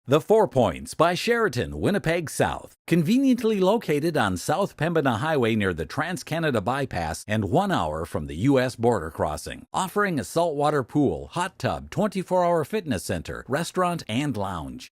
Speaker 4: The 4 Points by Sheraton, Winnipeg South. Conveniently located on South Pembina Highway near the Trans-Canada Bypass and 1 hour from the U.S. border crossing. Offering a saltwater pool, hot tub, 24-hour fitness center, restaurant, and lounge.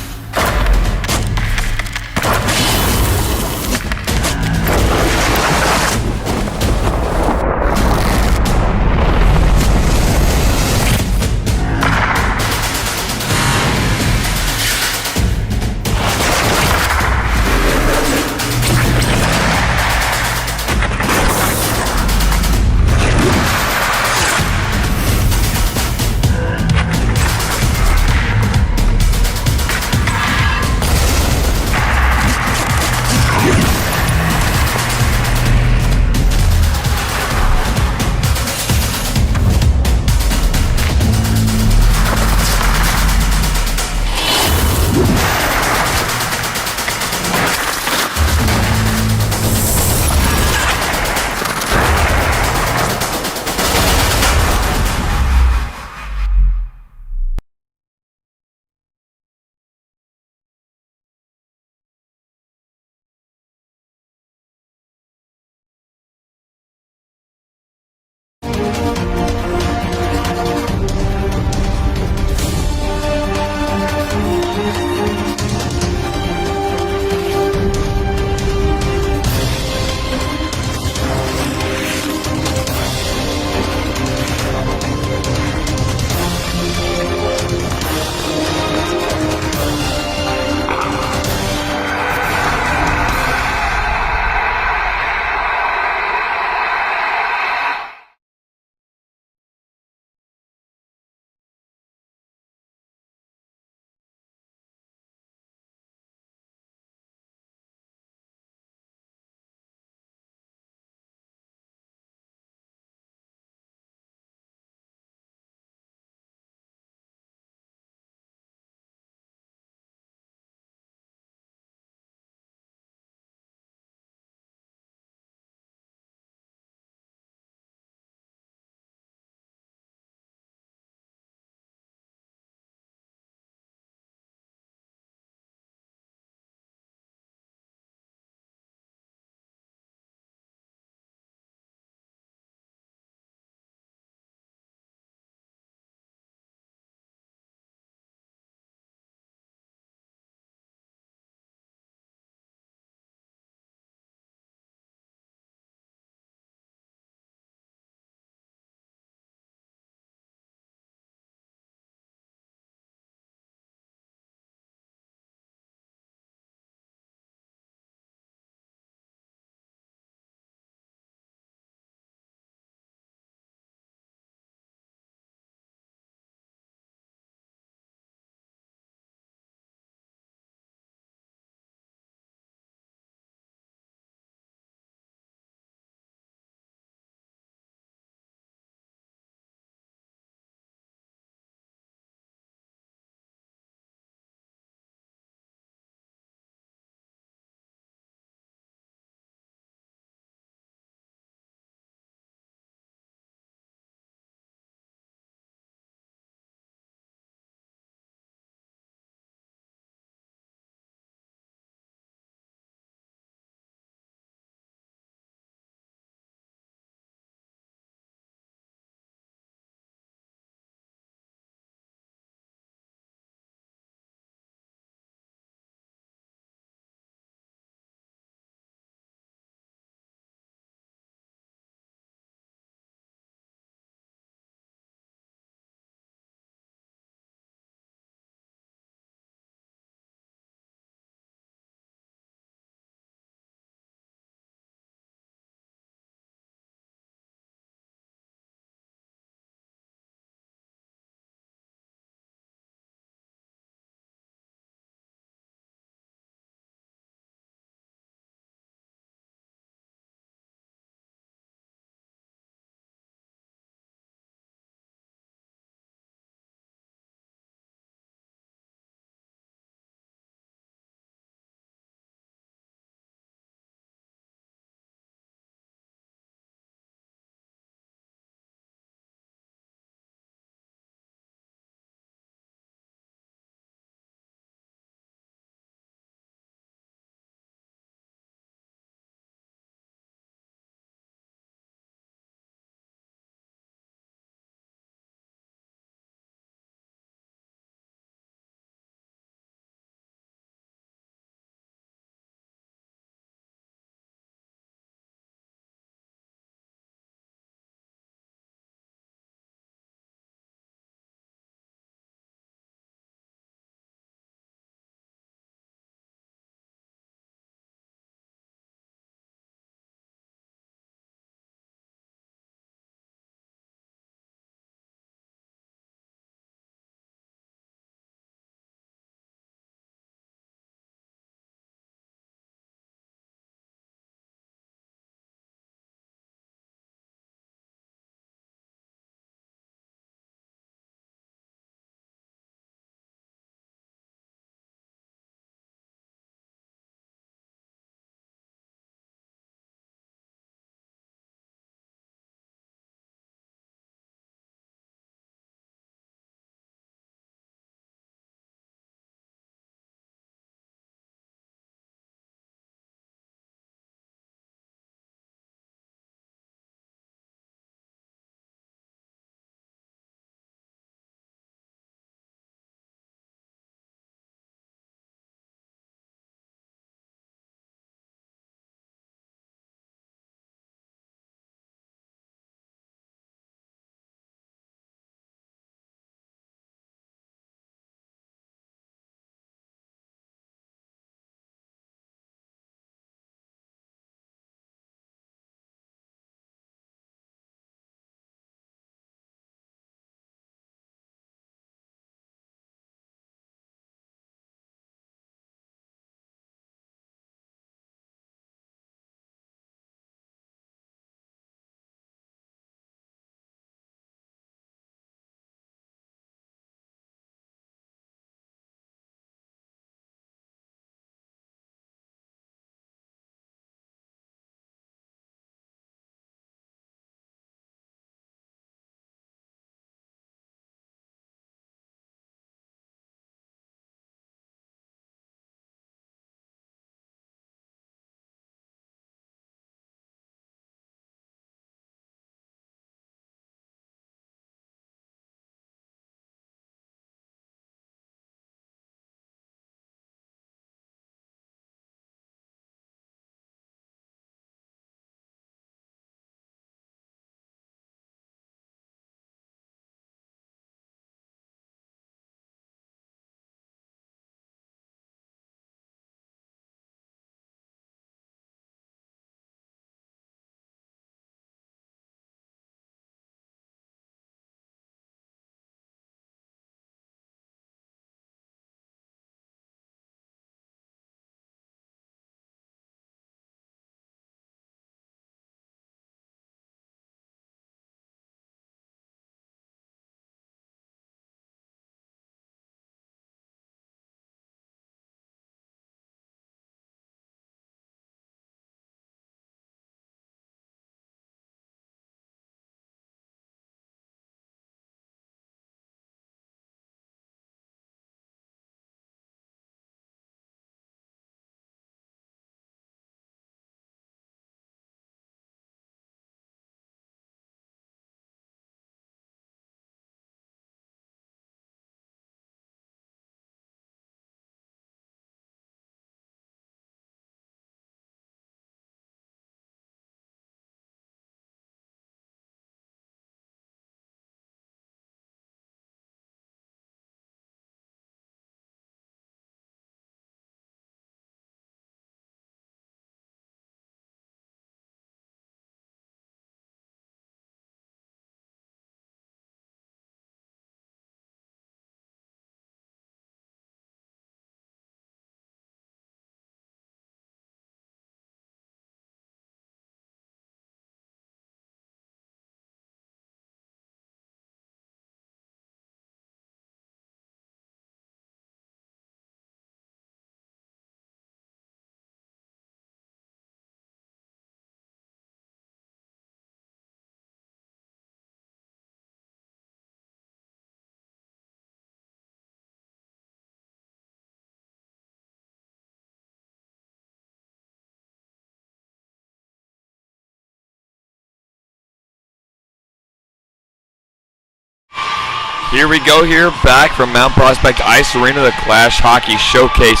Speaker 1: Here we go here, back from Mount Prospect Ice Arena, the Clash Hockey Showcase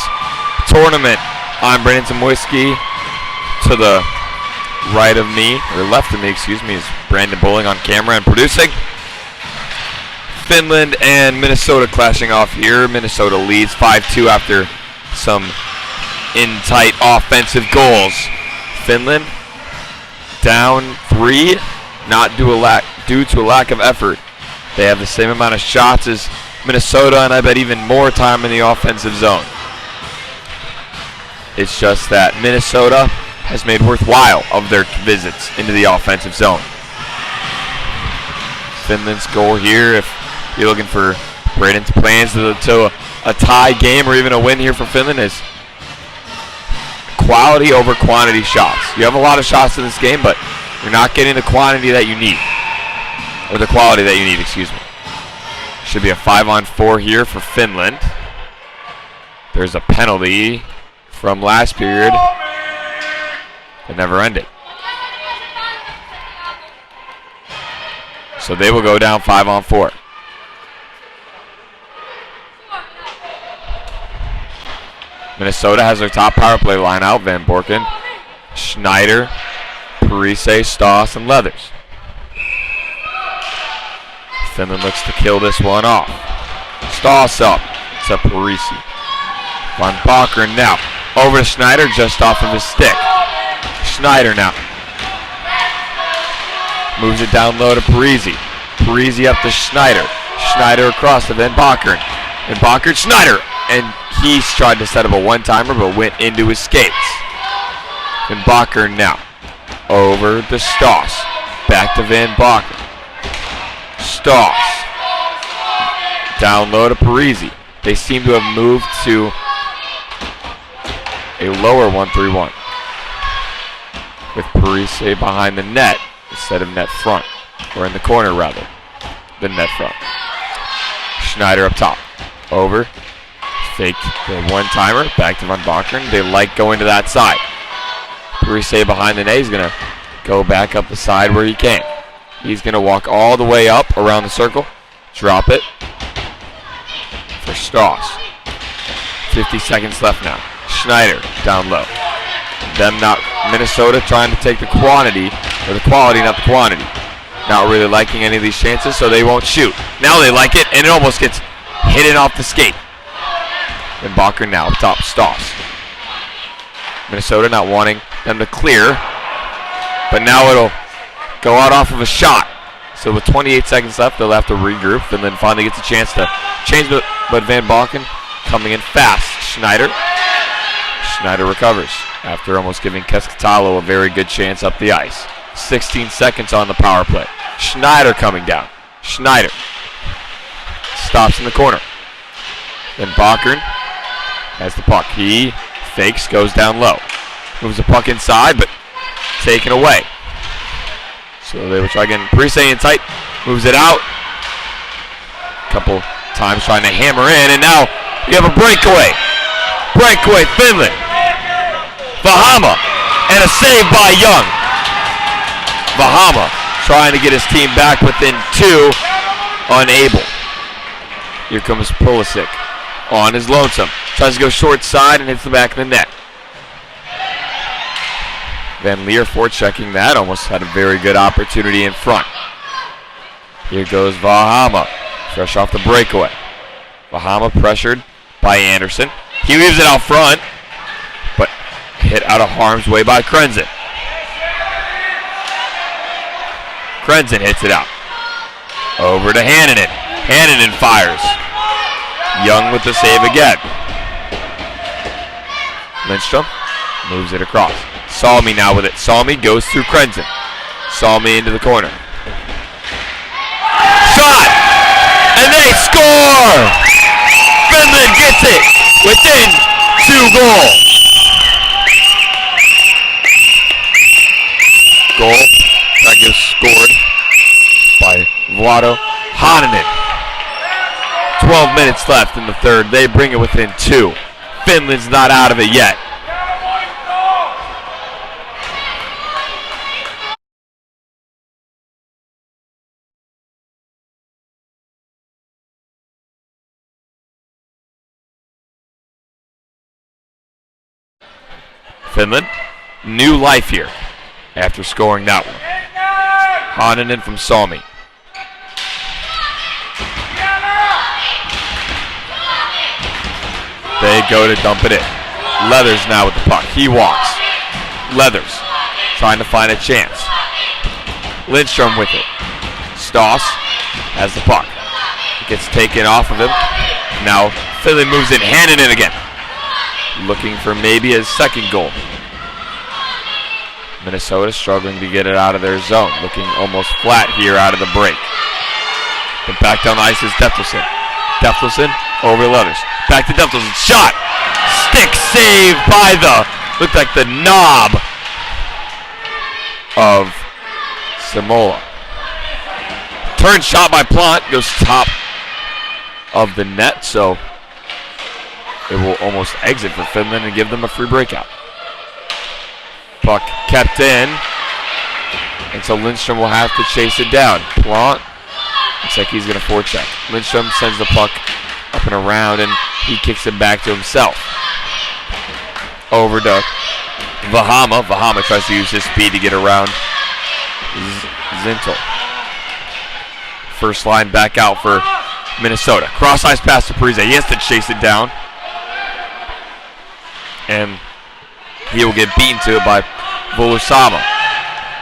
Speaker 1: Tournament. I'm Brandon Zamoyski. To the right of me, or left of me, excuse me, is Brandon Bowling on camera and producing. Finland and Minnesota clashing off here. Minnesota leads 5-2 after some in-tight offensive goals. Finland down 3, not due to a lack of effort. They have the same amount of shots as Minnesota, and I bet even more time in the offensive zone. It's just that Minnesota has made worthwhile of their visits into the offensive zone. Finland's goal here, if you're looking for Braden's plans to a tie game or even a win here for Finland, is quality over quantity shots. You have a lot of shots in this game, but you're not getting the quantity that you need. Or the quality that you need, excuse me. Should be a 5-on-4 here for Finland. There's a penalty from last period. It never ended. So they will go down 5-on-4. Minnesota has their top power play line out. Van Borken, Schneider, Parise, Stoss, and Leathers. Finland looks to kill this one off. Stoss up to Parise. Van Borken now. Over to Schneider, just off of his stick. Schneider now. Moves it down low to Parise. Parise up to Schneider. Schneider across to Van Borken. Van Borken, Schneider. And he's tried to set up a one-timer, but went into his skates. Van Borken now. Over to Stoss. Back to Van Borken. Stoss. Down low to Parise. They seem to have moved to a lower 1-3-1. With Parise behind the net instead of net front. Or in the corner, rather, than net front. Schneider up top. Over. Fake the one-timer. Back to Van Borken. They like going to that side. Parise behind the net. He's going to go back up the side where he came. He's going to walk all the way up around the circle. Drop it for Stoss. 50 seconds left now. Schneider down low. Minnesota trying to take the quantity, or the quality, not the quantity. Not really liking any of these chances, so they won't shoot. Now they like it, and it almost gets hidden off the skate. Van Borken now up top, Stoss. Minnesota not wanting them to clear, but now it'll go out off of a shot. So with 28 seconds left, they'll have to regroup, and then finally gets a chance to change it. But Van Borken coming in fast. Schneider recovers after almost giving Keskitalo a very good chance up the ice. 16 seconds on the power play. Schneider coming down. Schneider stops in the corner. Then Borken has the puck. He fakes, goes down low. Moves the puck inside, but taken away. So they will try again. Parise in tight. Moves it out. Couple times trying to hammer in, and now you have a breakaway. Breakaway, Finland. Vahama, and a save by Young. Vahama trying to get his team back within 2. Unable. Here comes Pulisic on his lonesome. Tries to go short side and hits the back of the net. Van Leer forechecking that. Almost had a very good opportunity in front. Here goes Vahama. Fresh off the breakaway. Vahama pressured by Anderson. He leaves it out front, but hit out of harm's way by Krenzen. Krenzen hits it out. Over to Hannanen. Hannanen fires. Young with the save again. Lindstrom moves it across. Salmi now with it. Salmi goes through Krenzen. Salmi into the corner. Shot! And they score! Finland gets it within 2 goals. Goal that gets scored by Vlado Hannanen. 12 minutes left in the third. They bring it within 2. Finland's not out of it yet. Finland, new life here after scoring that one. Hananen from Salmi. They go to dump it in. Leathers now with the puck. He walks. Leathers trying to find a chance. Lindstrom with it. Stoss has the puck. It gets taken off of him. Now Finland moves in, handing it again. Looking for maybe his second goal. Minnesota struggling to get it out of their zone. Looking almost flat here out of the break. But back down the ice is Deftelson. Deftelson over to Leathers. Back to Deftelson. Shot! Stick save by looked like the knob of Samola. Turn shot by Plant. Goes top of the net. So it will almost exit for Finland and give them a free breakout. Puck kept in. And so Lindstrom will have to chase it down. Plant looks like he's going to forecheck. Lindstrom sends the puck up and around, and he kicks it back to himself. Over to Vahama. Vahama tries to use his speed to get around Zintel. First line back out for Minnesota. Cross ice pass to Parise. He has to chase it down. And he will get beaten to it by Vulusama.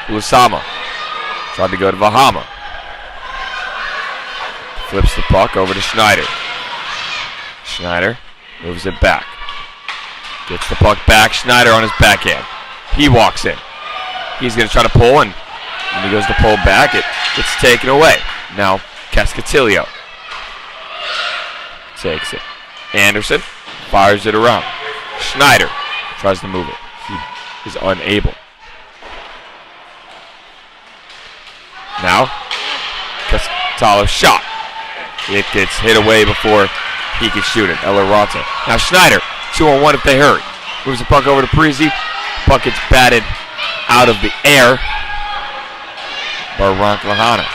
Speaker 1: Vulusama tried to go to Vahama. Flips the puck over to Schneider. Schneider moves it back. Gets the puck back. Schneider on his backhand. He walks in. He's going to try to pull, and when he goes to pull back, it gets taken away. Now, Cascatillo takes it. Anderson fires it around. Schneider tries to move it. He is unable. Now, Cascatillo's shot. It gets hit away before he can shoot it. Elarante. Now Schneider, 2-on-1 if they hurry. Moves the puck over to Parise. Puck gets batted out of the air by Ronklahana.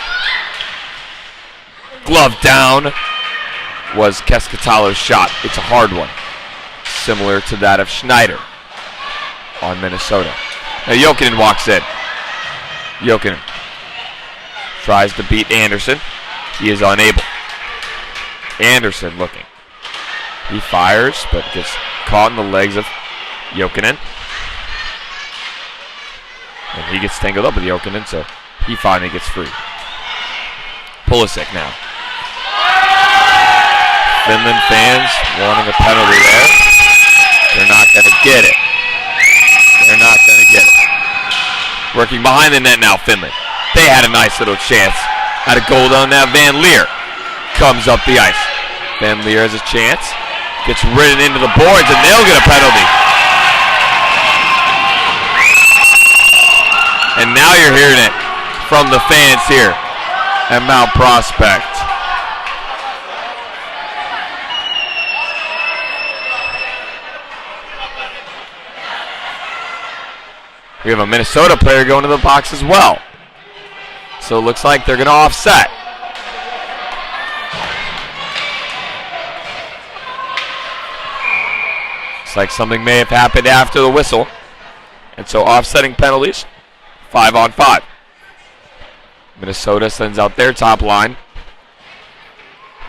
Speaker 1: Glove down was Cascatillo's shot. It's a hard one, similar to that of Schneider on Minnesota. Now Jokinen walks in. Jokinen tries to beat Anderson. He is unable. Anderson looking. He fires, but gets caught in the legs of Jokinen. And he gets tangled up with Jokinen, so he finally gets free. Pulisic now. Finland fans wanting a penalty there. They're not going to get it. They're not going to get it. Working behind the net now, Finland. They had a nice little chance. Had a goal on that. Van Leer comes up the ice. Van Leer has a chance. Gets ridden into the boards, and they'll get a penalty. And now you're hearing it from the fans here at Mount Prospect. We have a Minnesota player going to the box as well. So it looks like they're going to offset. Looks like something may have happened after the whistle. And so offsetting penalties, 5-on-5. Minnesota sends out their top line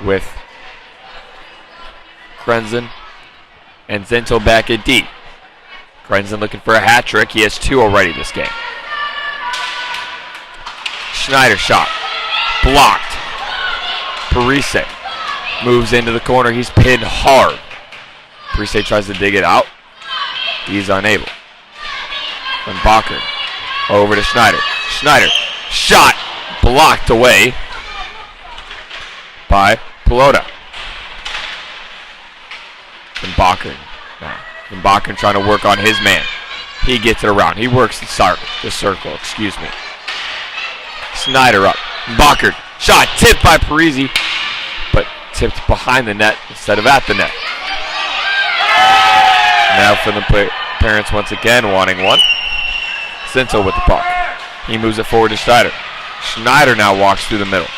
Speaker 1: with Krenzen and Zintel back at D. Krenzen looking for a hat trick. He has 2 already this game. Schneider shot. Blocked. Parise moves into the corner. He's pinned hard. Parise tries to dig it out. He's unable. And Bakker over to Schneider. Schneider shot. Blocked away by Pelota. And Bakker now. And Bakken trying to work on his man. He gets it around. He works the circle, excuse me. Schneider up. Bakker. Shot tipped by Parise, but tipped behind the net instead of at the net. Now for the parents once again wanting one. Zintel with the puck. He moves it forward to Schneider. Schneider now walks through the middle.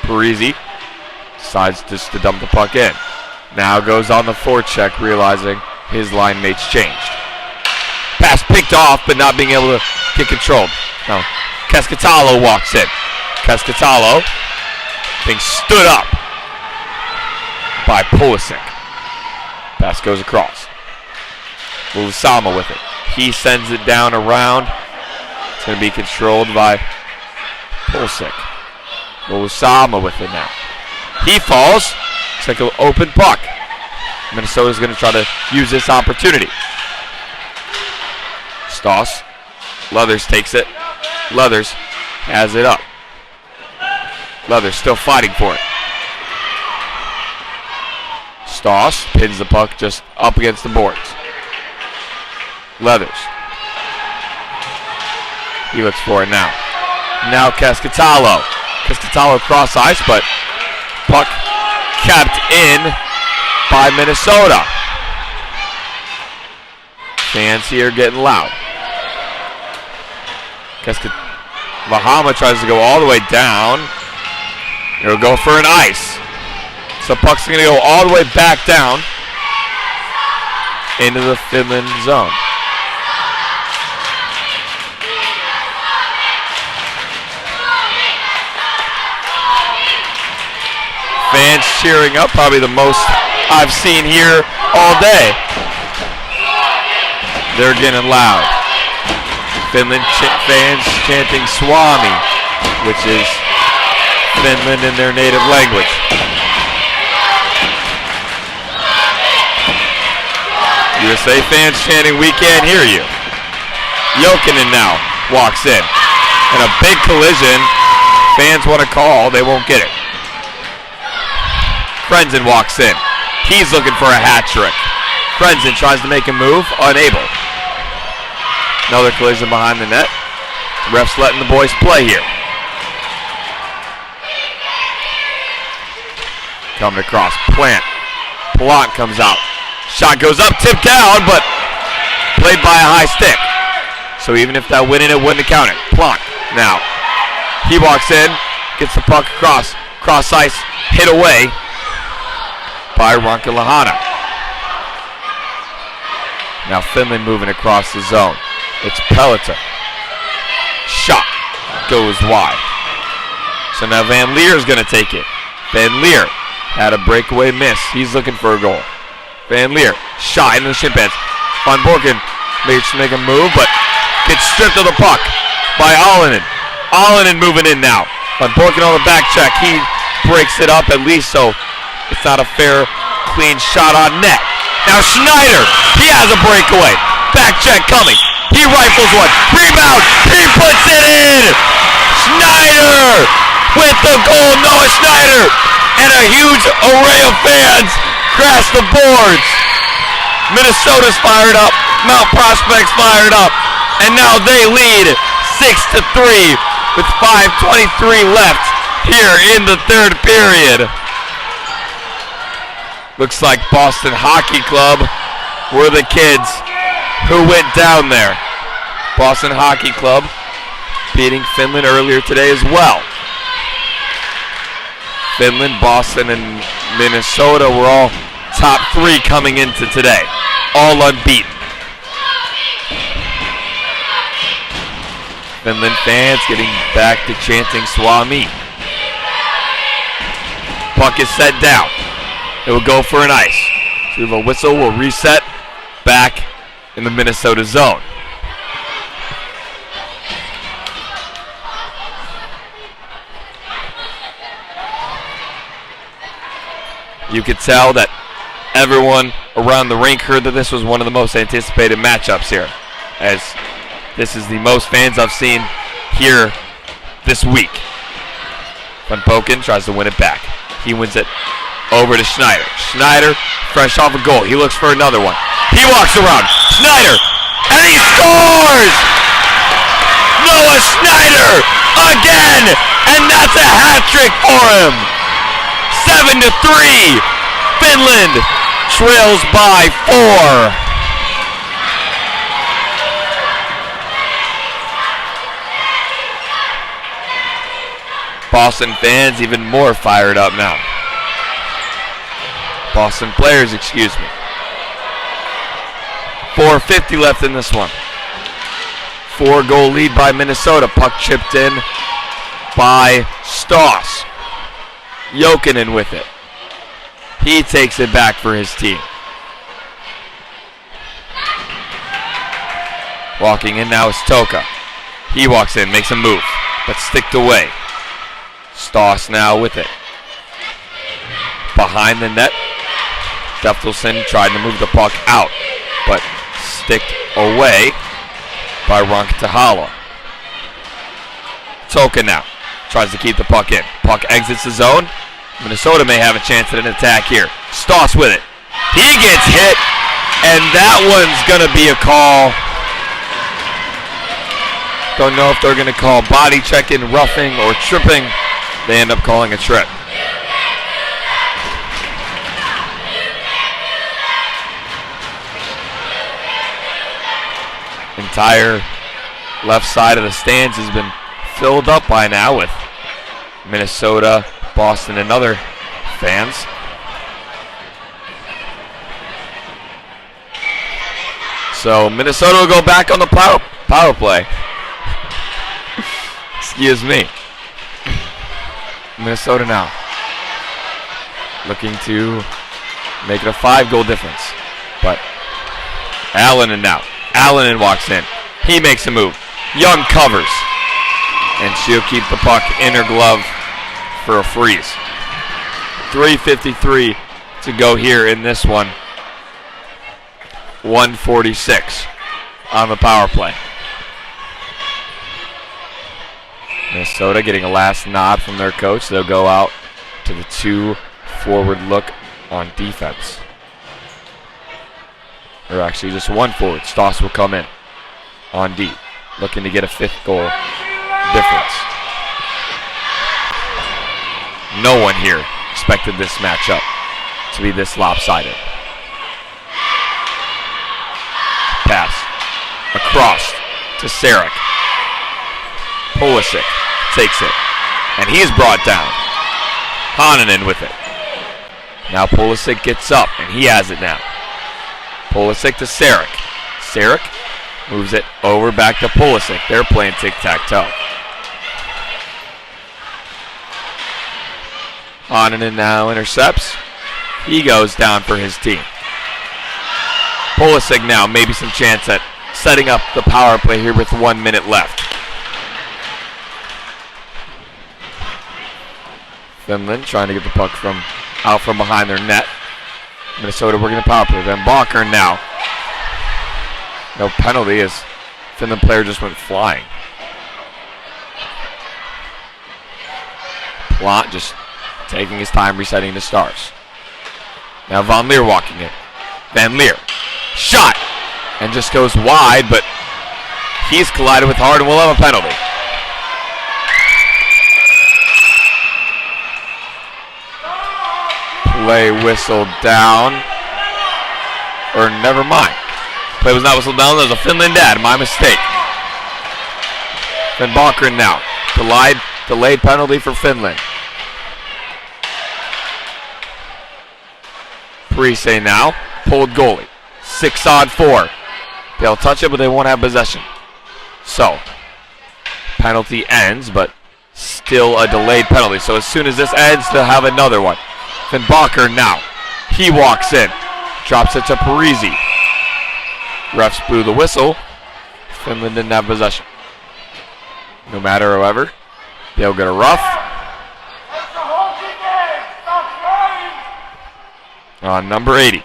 Speaker 1: Parise decides just to dump the puck in. Now goes on the forecheck, realizing his line mates changed. Pass picked off, but not being able to get controlled. Now, Cascatalo walks in. Cascatalo being stood up by Pulisic. Pass goes across. Ulusama with it. He sends it down around. It's going to be controlled by Pulisic. Ulusama with it now. He falls. It's like an open puck. Minnesota's going to try to use this opportunity. Stoss. Leathers takes it. Leathers has it up. Leathers still fighting for it. Stoss pins the puck just up against the boards. Leathers. He looks for it now. Now Cascatalo. Cascatalo cross ice, but puck kept in by Minnesota. Fans here getting loud. Bahama tries to go all the way down. He'll go for an ice. So puck's going to go all the way back down into the Finland zone. Fans cheering up, probably the most I've seen here all day. They're getting loud. Finland fans chanting Swami, which is Finland in their native language. USA fans chanting, "We can't hear you." Jokinen now walks in. And a big collision. Fans want to call, they won't get it. Krenzen walks in. He's looking for a hat trick. Krenzen tries to make a move, unable. Another collision behind the net. Ref's letting the boys play here. Coming across, Plant. Plant comes out. Shot goes up, tipped down, but played by a high stick. So even if that went in, it wouldn't have counted. Plant now. He walks in, gets the puck across. Cross ice, hit away by Ronkalahana. Now Finland moving across the zone. It's Pelita. Shot goes wide. So now Van Leer's going to take it. Van Leer had a breakaway miss. He's looking for a goal. Van Leer, shot into the shin pads. Van Borken makes to make a move, but gets stripped of the puck by Alinen. Alinen moving in now. Van Borken on the back check. He breaks it up at least, so it's not a fair, clean shot on net. Now Schneider, he has a breakaway. Back check coming. He rifles one. Rebound. He puts it in. Schneider with the goal. Noah Schneider. And a huge array of fans grass the boards. Minnesota's fired up. Mount Prospect's fired up. And now they lead 6-3 with 5:23 left here in the third period. Looks like Boston Hockey Club were the kids who went down there. Boston Hockey Club beating Finland earlier today as well. Finland, Boston, and Minnesota were all top three coming into today. All unbeaten. Finland fans getting back to chanting Swami. Puck is set down. It will go for an ice. So a whistle will reset back in the Minnesota zone. You could tell that everyone around the rink heard that this was one of the most anticipated matchups here, as this is the most fans I've seen here this week. Van Poken tries to win it back. He wins it over to Schneider. Schneider, fresh off a goal. He looks for another one. He walks around. Schneider, and he scores! Noah Schneider again, and that's a hat trick for him. 7-3. Finland trails by 4. Boston fans even more fired up now. Boston players, excuse me. 4:50 left in this one. 4-goal lead by Minnesota. Puck chipped in by Stoss. Jokinen with it. He takes it back for his team. Walking in now is Toka. He walks in, makes a move, but sticked away. Stoss now with it. Behind the net, Steftelson tried to move the puck out, but sticked away by Ranktahala. Toka now tries to keep the puck in. Puck exits the zone. Minnesota may have a chance at an attack here. Stoss with it. He gets hit, and that one's going to be a call. Don't know if they're going to call body checking, roughing, or tripping. They end up calling a trip. Entire left side of the stands has been filled up by now with Minnesota, Boston, and other fans. So Minnesota will go back on the power play. Excuse me. Minnesota now looking to make it a 5-goal difference. But Allen now. Allen walks in. He makes a move. Young covers. And she'll keep the puck in her glove for a freeze. 3:53 to go here in this one. 1:46 on the power play. Minnesota getting a last nod from their coach. They'll go out to the 2-forward look on defense. Or actually just 1 forward. Stoss will come in on D, looking to get a 5th goal difference. No one here expected this matchup to be this lopsided. Pass across to Sarek. Pulisic takes it, and he's brought down. Hananen with it. Now Pulisic gets up, and he has it now. Pulisic to Sarek. Sarek moves it over back to Pulisic. They're playing tic-tac-toe. Hananen now intercepts. He goes down for his team. Pulisic now, maybe some chance at setting up the power play here with 1 minute left. Finland trying to get the puck out from behind their net. Minnesota working the power play. Then Balker now. No penalty as Finland player just went flying. Plot just taking his time resetting the stars. Now Van Leer walking in. Van Leer. Shot! And just goes wide, but he's collided with Hard and will have a penalty. Play whistled down. Or never mind. Play was not whistled down. There was a Finland ad. My mistake. Van Balkeren now. Delayed penalty for Finland. Parise now. Pulled goalie. 6-on-4. They'll touch it, but they won't have possession. So, penalty ends, but still a delayed penalty. So as soon as this ends, they'll have another one. Van Balkeren now. He walks in. Drops it to Parise. Refs blew the whistle. Finland didn't have possession. No matter, however, they'll get a rough. On number 80.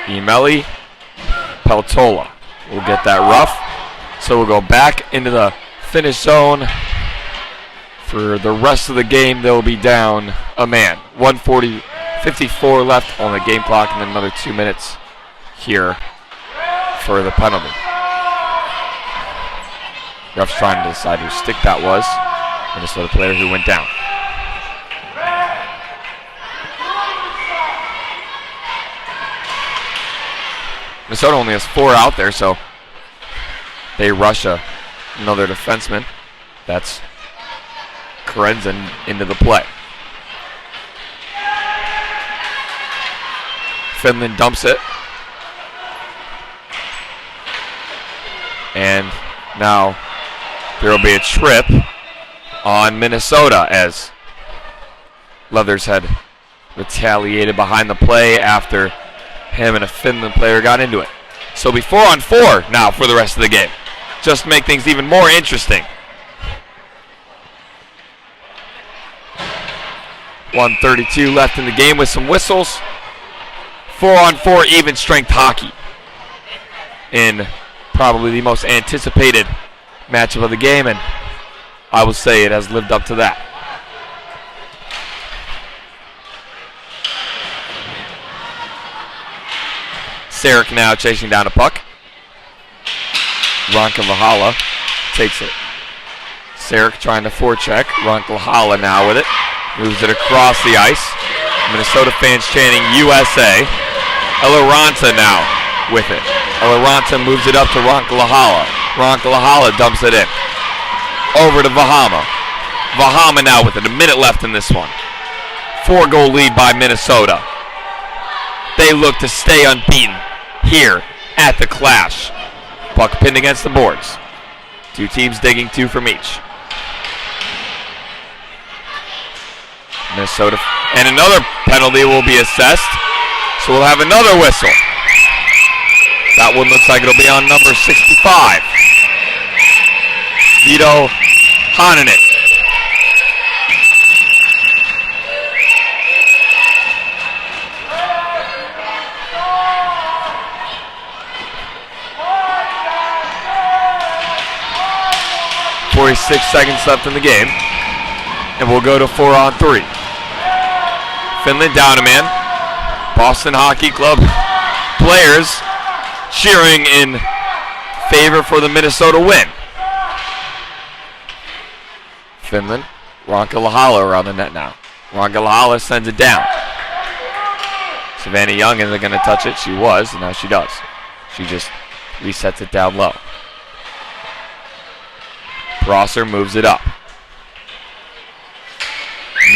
Speaker 1: Emeli Peltola will get that rough. So we'll go back into the finish zone. For the rest of the game, they'll be down a man. 1:54 left on the game clock, and then another 2 minutes here for the penalty. Refs trying to decide whose stick that was. Minnesota player who went down. Minnesota only has 4 out there, so they rush another defenseman. That's Karenzen into the play. Finland dumps it. And now there will be a trip on Minnesota as Leathers had retaliated behind the play after him and a Finland player got into it. So it'll be 4-on-4 now for the rest of the game, just to make things even more interesting. 1:32 left in the game with some whistles. 4-on-4 even strength hockey in probably the most anticipated matchup of the game, and I will say it has lived up to that. Sarek now chasing down a puck. Ronka takes it. Sarek trying to forecheck. Ronka now with it. Moves it across the ice. Minnesota fans chanting USA. Eloranta now with it. Eloranta moves it up to Ronka. Ronka dumps it in. Over to Vahama. Vahama now with it. A minute left in this one. 4-goal lead by Minnesota. They look to stay unbeaten here at the Clash. Puck pinned against the boards. Two teams digging 2 from each. Minnesota, and another penalty will be assessed, so we'll have another whistle. That one looks like it'll be on number 65. Vito Hananen. .46 seconds left in the game, and we'll go to 4-on-3. Finland down a man. Boston Hockey Club players cheering in favor for the Minnesota win. Finland, Ronka around the net now. Ronka sends it down. Savannah Young isn't going to touch it. She was, and now she does. She just resets it down low. Prosser moves it up.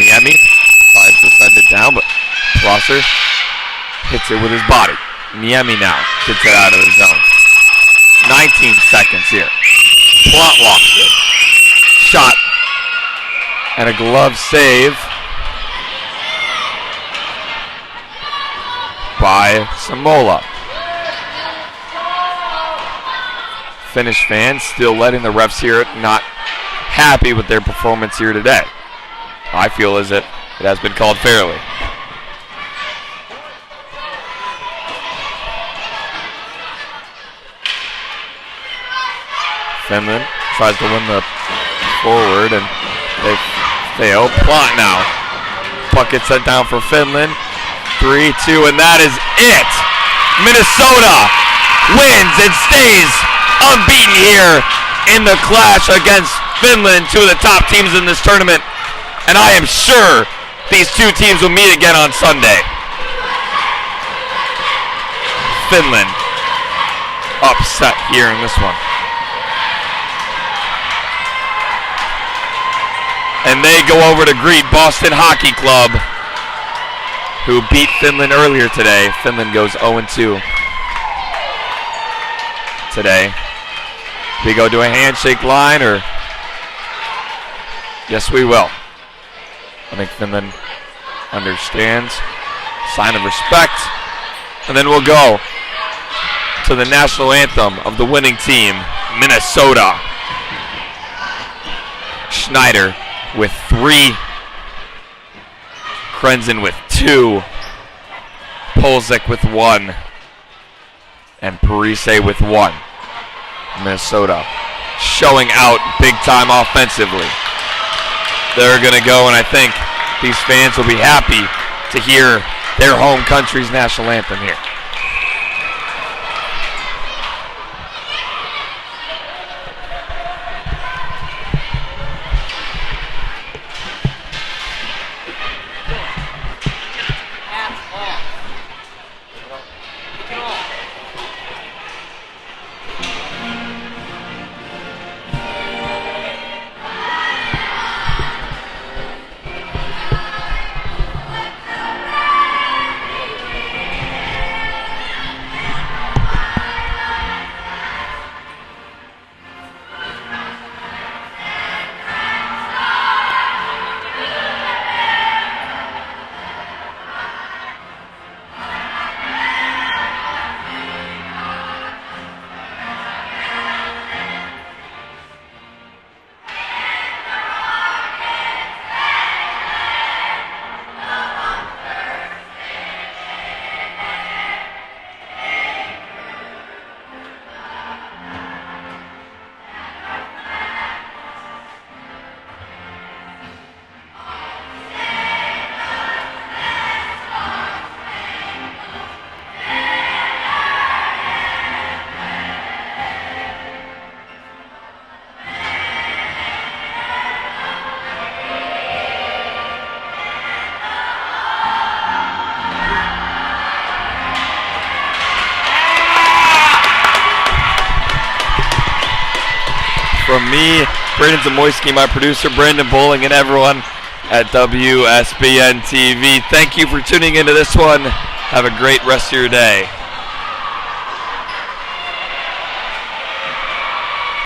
Speaker 1: Niemi tries to send it down, but Prosser hits it with his body. Niemi now gets it out of the zone. 19 seconds here. Plot walks it. Shot. And a glove save by Samola. Finnish fans still letting the refs hear it, not happy with their performance here today. I feel as if it has been called fairly. Finland tries to win the forward and they fail. Plot now. Puck gets sent down for Finland. 3-2, and that is it. Minnesota wins and stays unbeaten here in the Clash against Finland, 2 of the top teams in this tournament. And I am sure these two teams will meet again on Sunday. Finland upset here in this one. And they go over to greet Boston Hockey Club, who beat Finland earlier today. Finland goes 0-2 today. We go to a handshake line, or yes, we will. I think Finland understands. Sign of respect. And then we'll go to the national anthem of the winning team, Minnesota. Schneider with 3. Krenzen with 2. Polzek with 1. And Parise with 1. Minnesota showing out big time offensively. They're going to go, and I think these fans will be happy to hear their home country's national anthem here. From me, Brandon Zamoyski, my producer, Brandon Bowling, and everyone at WSBN TV. Thank you for tuning into this one. Have a great rest of your day.